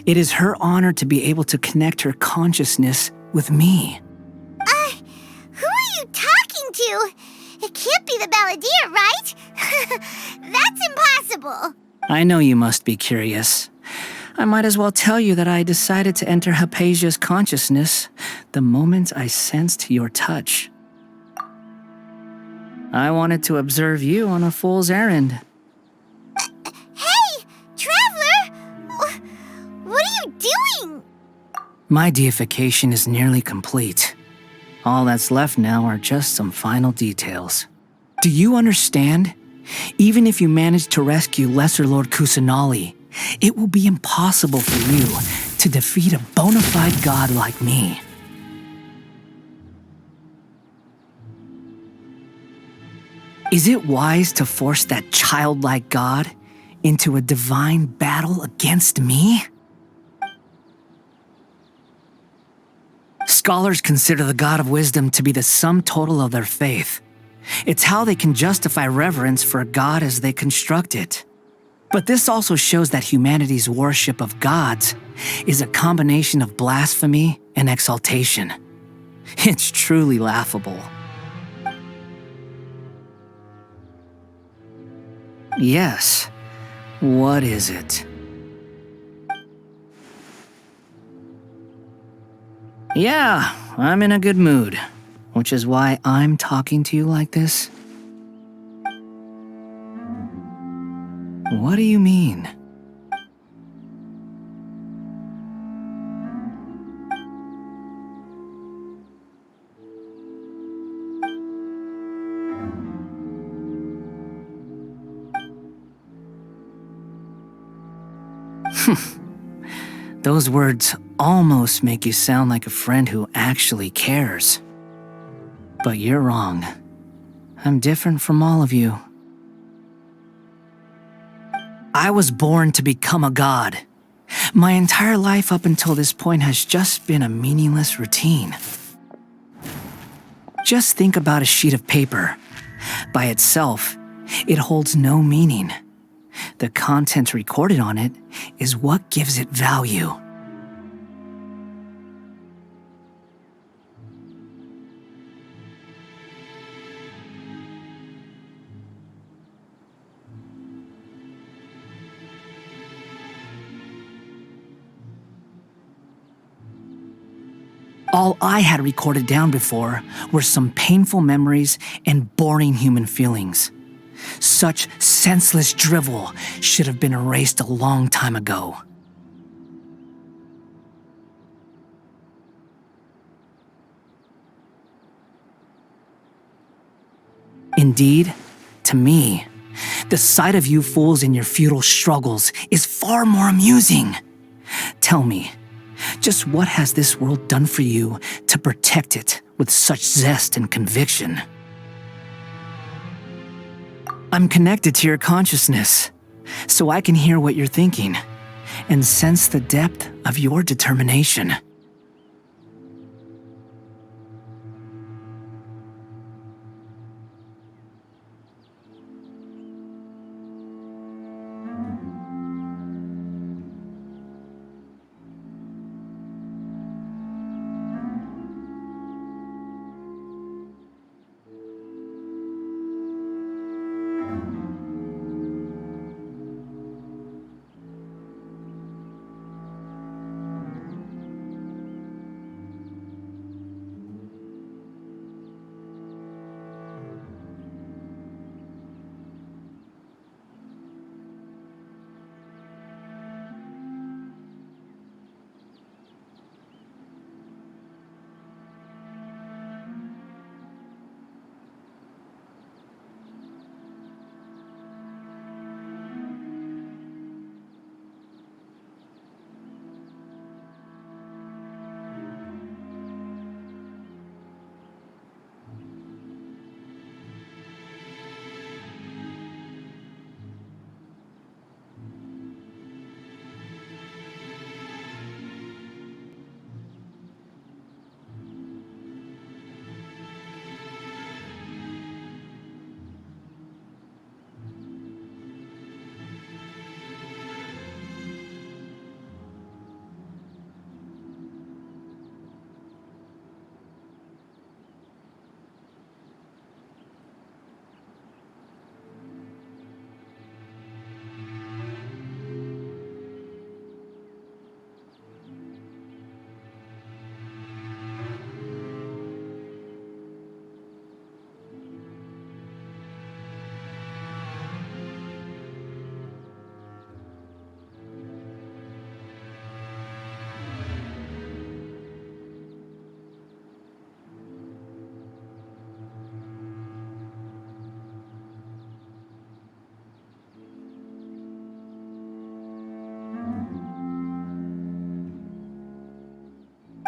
It is her honor to be able to connect her consciousness with me. Who are you talking to? It can't be the Balladeer, right? That's impossible. I know you must be curious. I might as well tell you that I decided to enter Hypatia's consciousness the moment I sensed your touch. I wanted to observe you on a fool's errand. Hey, Traveler! What are you doing? My deification is nearly complete. All that's left now are just some final details. Do you understand? Even if you manage to rescue Lesser Lord Kusanali, it will be impossible for you to defeat a bona fide god like me. Is it wise to force that childlike god into a divine battle against me? Scholars consider the god of wisdom to be the sum total of their faith. It's how they can justify reverence for a god as they construct it. But this also shows that humanity's worship of gods is a combination of blasphemy and exaltation. It's truly laughable. Yes. What is it? Yeah, I'm in a good mood, which is why I'm talking to you like this. What do you mean? Those words almost make you sound like a friend who actually cares. But you're wrong. I'm different from all of you. I was born to become a god. My entire life up until this point has just been a meaningless routine. Just think about a sheet of paper. By itself, it holds no meaning. The content recorded on it is what gives it value. All I had recorded down before were some painful memories and boring human feelings. Such senseless drivel should have been erased a long time ago. Indeed, to me, the sight of you fools in your futile struggles is far more amusing. Tell me, just what has this world done for you to protect it with such zest and conviction? I'm connected to your consciousness, so I can hear what you're thinking and sense the depth of your determination.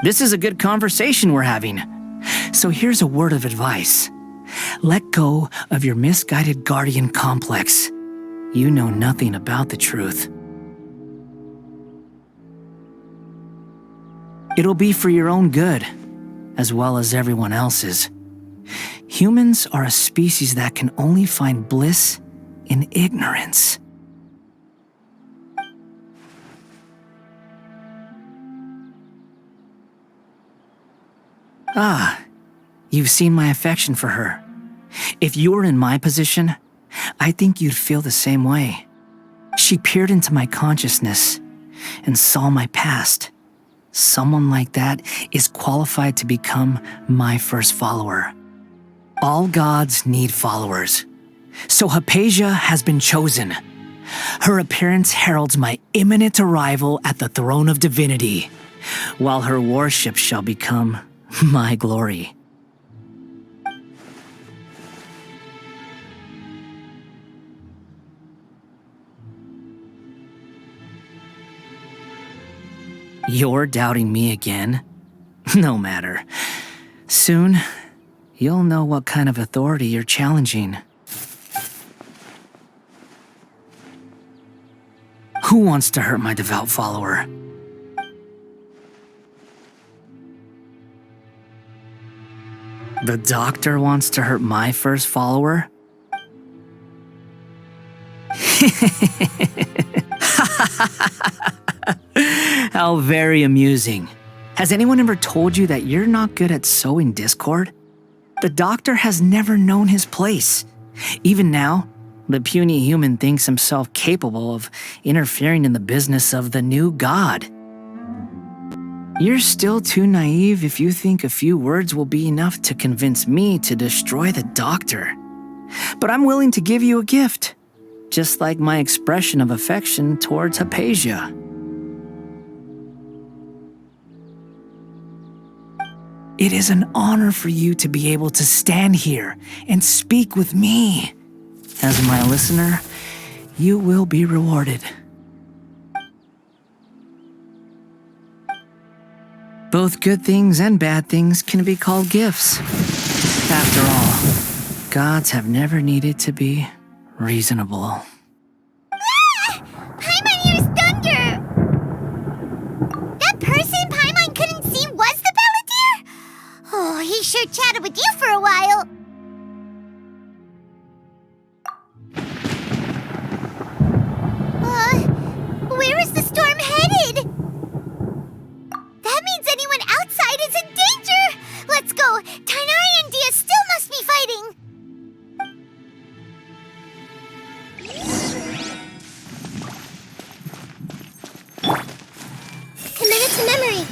This is a good conversation we're having. So here's a word of advice. Let go of your misguided guardian complex. You know nothing about the truth. It'll be for your own good, as well as everyone else's. Humans are a species that can only find bliss in ignorance. Ah, you've seen my affection for her. If you were in my position, I think you'd feel the same way. She peered into my consciousness and saw my past. Someone like that is qualified to become my first follower. All gods need followers. So Hypatia has been chosen. Her appearance heralds my imminent arrival at the throne of divinity, while her worship shall become my glory. You're doubting me again? No matter. Soon, you'll know what kind of authority you're challenging. Who wants to hurt my devout follower? The doctor wants to hurt my first follower? How very amusing. Has anyone ever told you that you're not good at sowing discord? The doctor has never known his place. Even now, the puny human thinks himself capable of interfering in the business of the new god. You're still too naive if you think a few words will be enough to convince me to destroy the doctor. But I'm willing to give you a gift, just like my expression of affection towards Hypatia. It is an honor for you to be able to stand here and speak with me. As my listener, you will be rewarded. Both good things and bad things can be called gifts. After all, gods have never needed to be reasonable. Ah! Paimon hears thunder! That person Paimon couldn't see was the Balladeer? Oh, he sure chatted with you for a while. Where is the storm headed? That means anyone outside is in danger! Let's go! Tighnari and Dia still must be fighting! Committed to memory.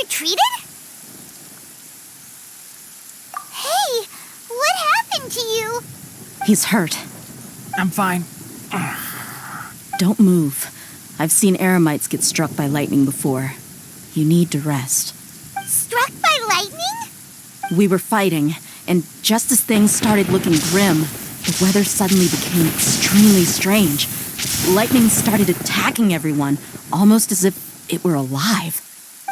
Retreated? Hey, what happened to you? He's hurt. I'm fine. Don't move. I've seen eremites get struck by lightning before. You need to rest. Struck by lightning? We were fighting, and just as things started looking grim, the weather suddenly became extremely strange. Lightning started attacking everyone, almost as if it were alive.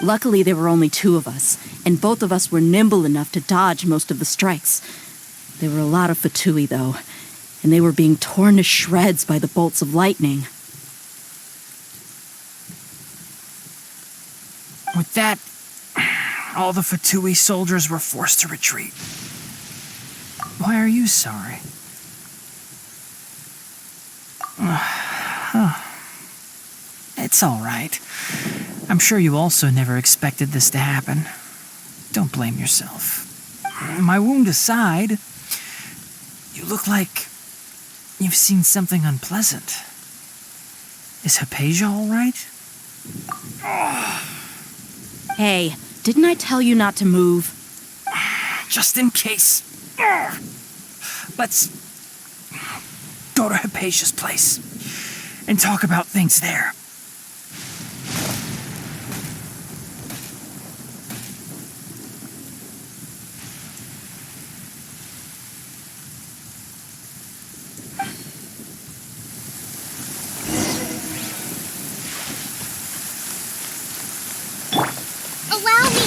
Luckily, there were only 2 of us, and both of us were nimble enough to dodge most of the strikes. There were a lot of Fatui, though, and they were being torn to shreds by the bolts of lightning. With that, all the Fatui soldiers were forced to retreat. Why are you sorry? It's all right. I'm sure you also never expected this to happen. Don't blame yourself. My wound aside, you look like you've seen something unpleasant. Is Hypatia all right? Hey, didn't I tell you not to move? Just in case. Let's go to Hypatia's place and talk about things there. Allow me!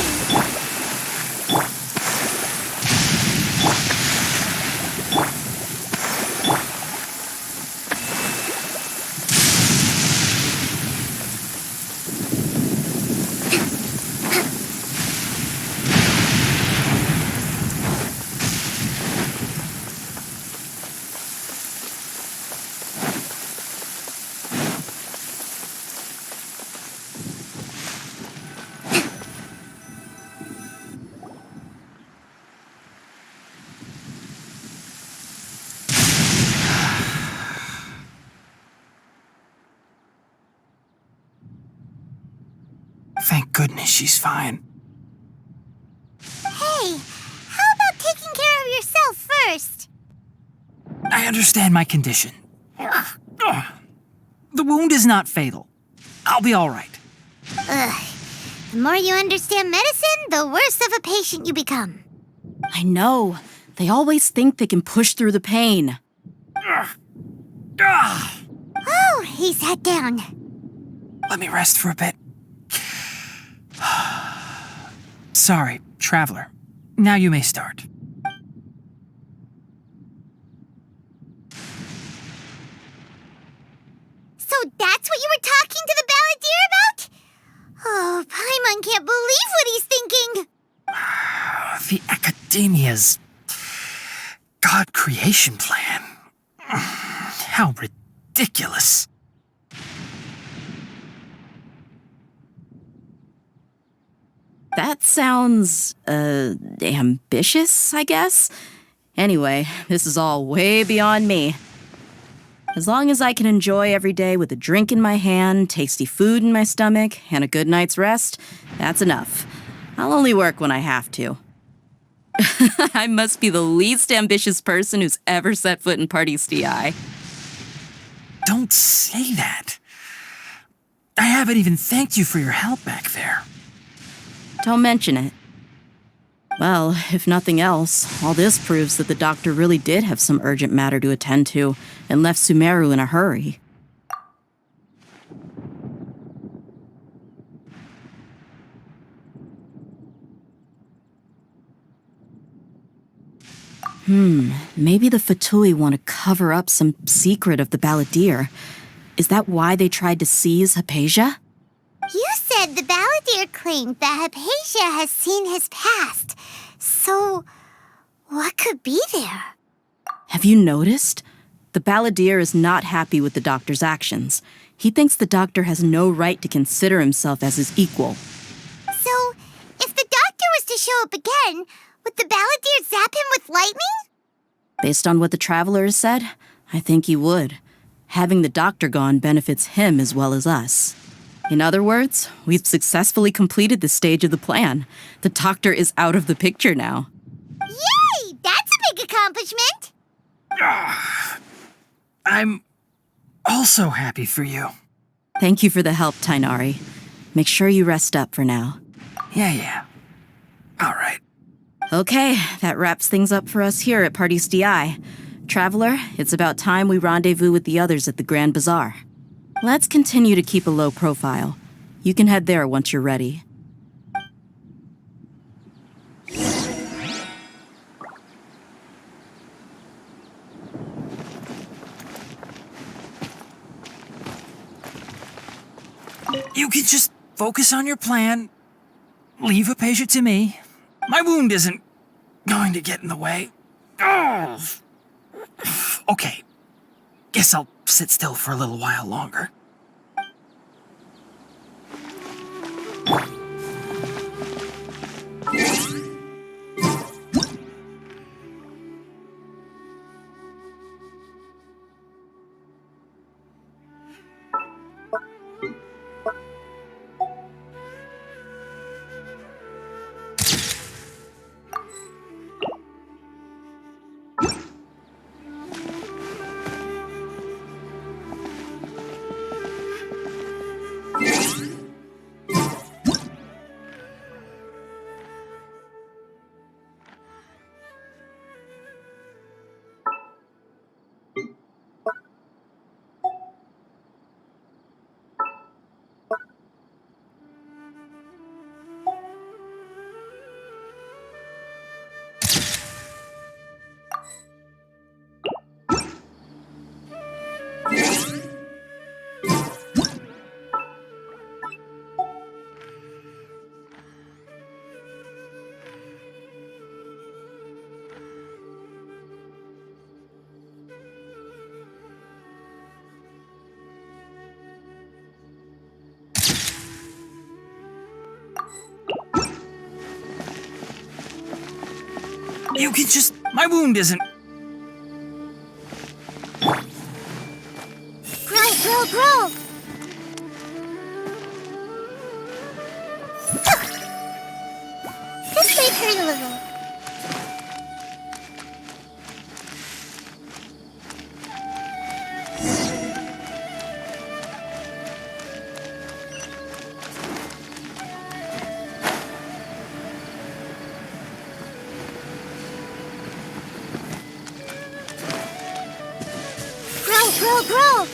Thank goodness she's fine. Hey, how about taking care of yourself first? I understand my condition. The wound is not fatal. I'll be all right. Ugh. The more you understand medicine, the worse of a patient you become. I know. They always think they can push through the pain. Oh, he sat down. Let me rest for a bit. Sorry, traveler. Now you may start. So that's what you were talking to the balladeer about? Oh, Paimon can't believe what he's thinking. The Academia's God creation plan. How ridiculous. That sounds, ambitious, I guess? Anyway, this is all way beyond me. As long as I can enjoy every day with a drink in my hand, tasty food in my stomach, and a good night's rest, that's enough. I'll only work when I have to. I must be the least ambitious person who's ever set foot in Party's DI. Don't say that. I haven't even thanked you for your help back there. Don't mention it. Well, if nothing else, all this proves that the doctor really did have some urgent matter to attend to and left SUMERU in a hurry. Maybe the Fatui want to cover up some secret of the balladeer. Is that why they tried to seize Hypatia? You said the balladeer claimed that Hypatia has seen his past. So, what could be there? Have you noticed? The balladeer is not happy with the doctor's actions. He thinks the doctor has no right to consider himself as his equal. So, if the doctor was to show up again, would the balladeer zap him with lightning? Based on what the traveler has said, I think he would. Having the doctor gone benefits him as well as us. In other words, we've successfully completed this stage of the plan. The doctor is out of the picture now. Yay! That's a big accomplishment! I'm also happy for you. Thank you for the help, Tainari. Make sure you rest up for now. Yeah. All right. Okay, that wraps things up for us here at Party's DI. Traveler, it's about time we rendezvous with the others at the Grand Bazaar. Let's continue to keep a low profile. You can head there once you're ready. You can just focus on your plan. Leave Hypatia to me. My wound isn't going to get in the way. Oh. Okay. Guess I'll sit still for a little while longer. You can just... My wound isn't... Grow! This might hurt a little. Grow!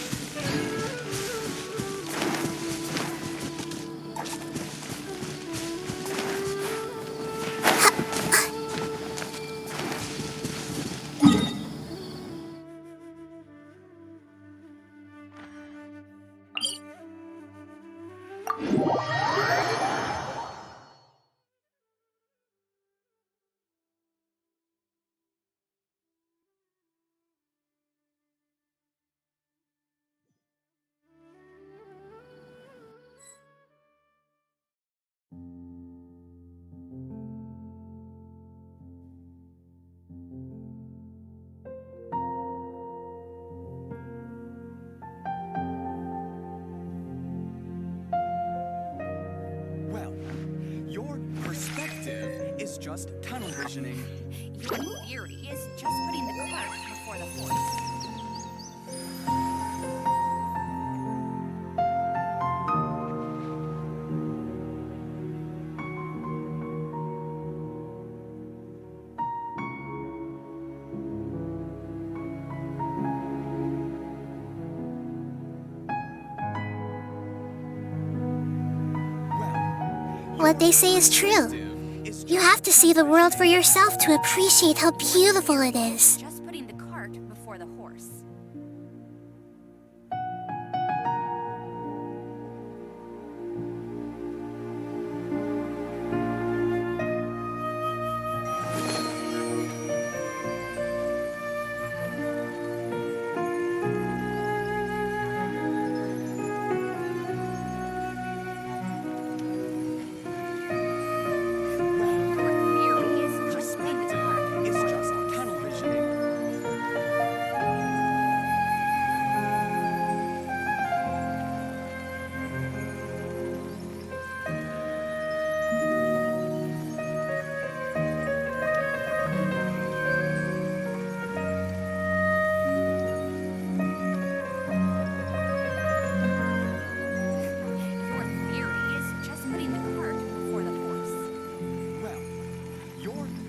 Just tunnel visioning. Your theory is just putting the cart before the horse. What they say is true. You have to see the world for yourself to appreciate how beautiful it is. Just putting the cart before the horse.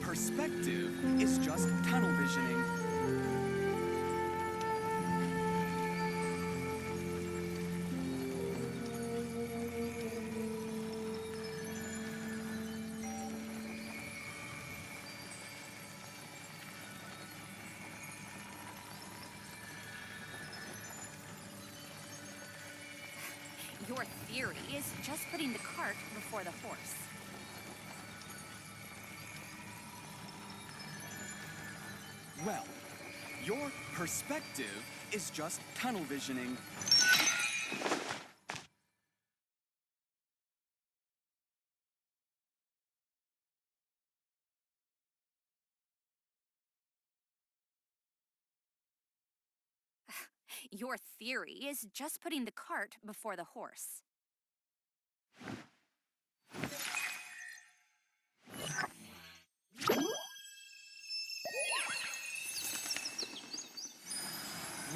Perspective is just tunnel visioning. Your theory is just putting the cart before the horse. Well, your perspective is just tunnel visioning. Your theory is just putting the cart before the horse.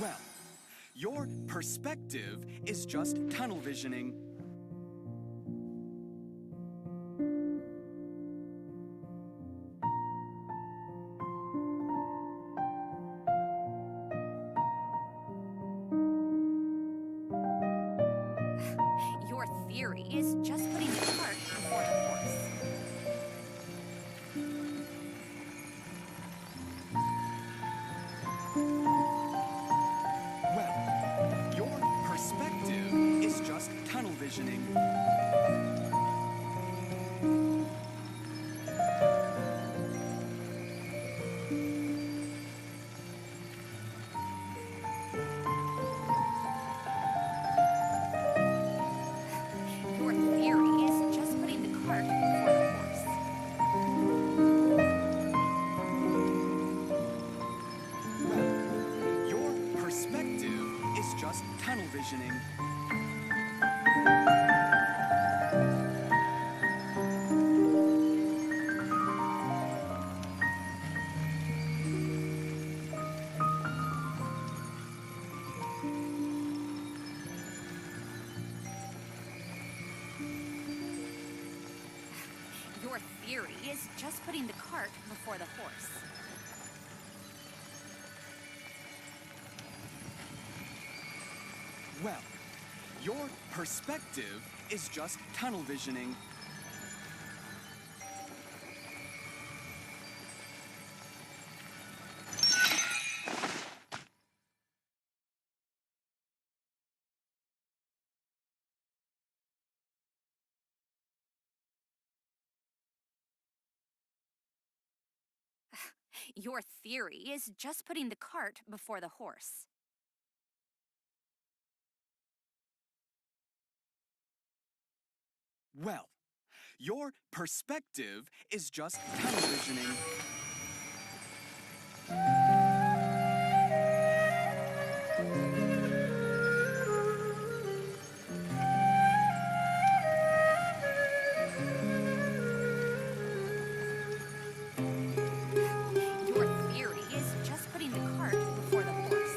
Well, your perspective is just tunnel visioning. Your theory is just putting the cart before the horse. Well, your perspective is just tunnel visioning. Your theory is just putting the cart before the horse. Well, your perspective is just tunnel visioning. Your theory is just putting the cart before the horse. Well, your perspective is just tunnel visioning. Your theory is just putting the cart before the horse. Well, your perspective is just tunnel visioning. Your theory is just putting the cart before the horse.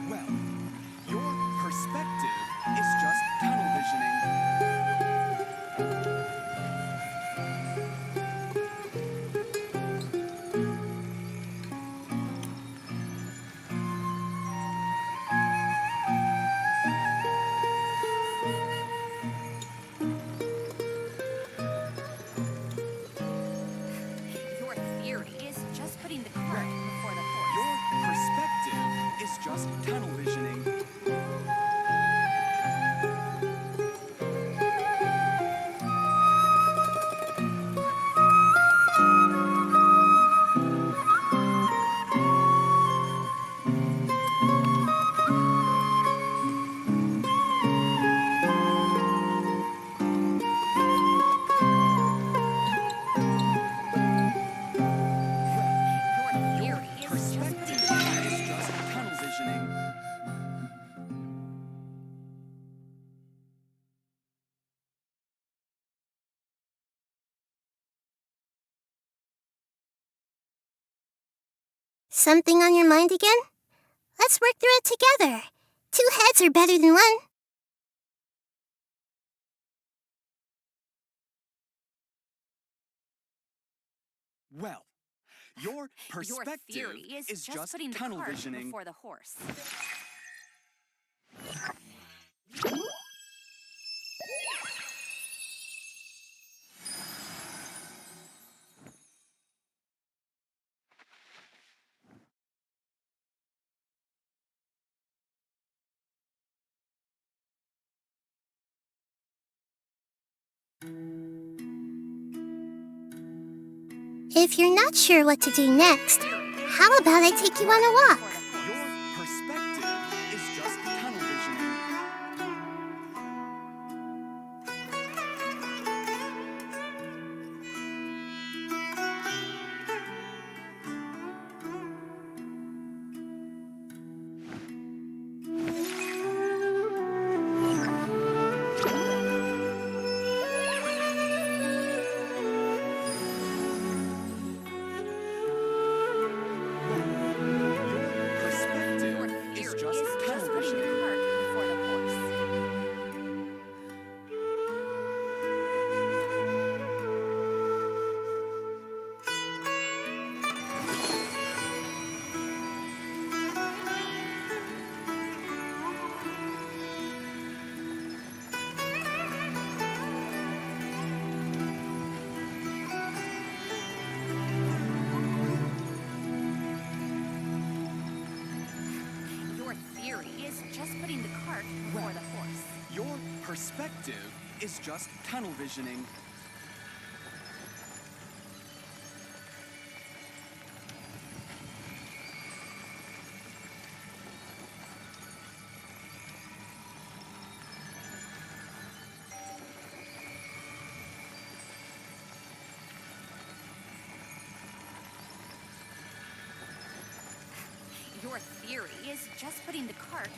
Well, your perspective is just tunnel visioning. Your theory is just putting the cart before the horse. Your perspective is just tunnel visioning. Your theory is just putting the cart Is just tunnel visioning. Something on your mind again? Let's work through it together. 2 heads are better than 1. Well, your Your perspective theory is just putting the tunnel cart visioning. before the horse. If you're not sure what to do next, how about I take you on a walk? Your perspective is just tunnel visioning. Your perspective is just tunnel visioning. Your theory is just putting the cart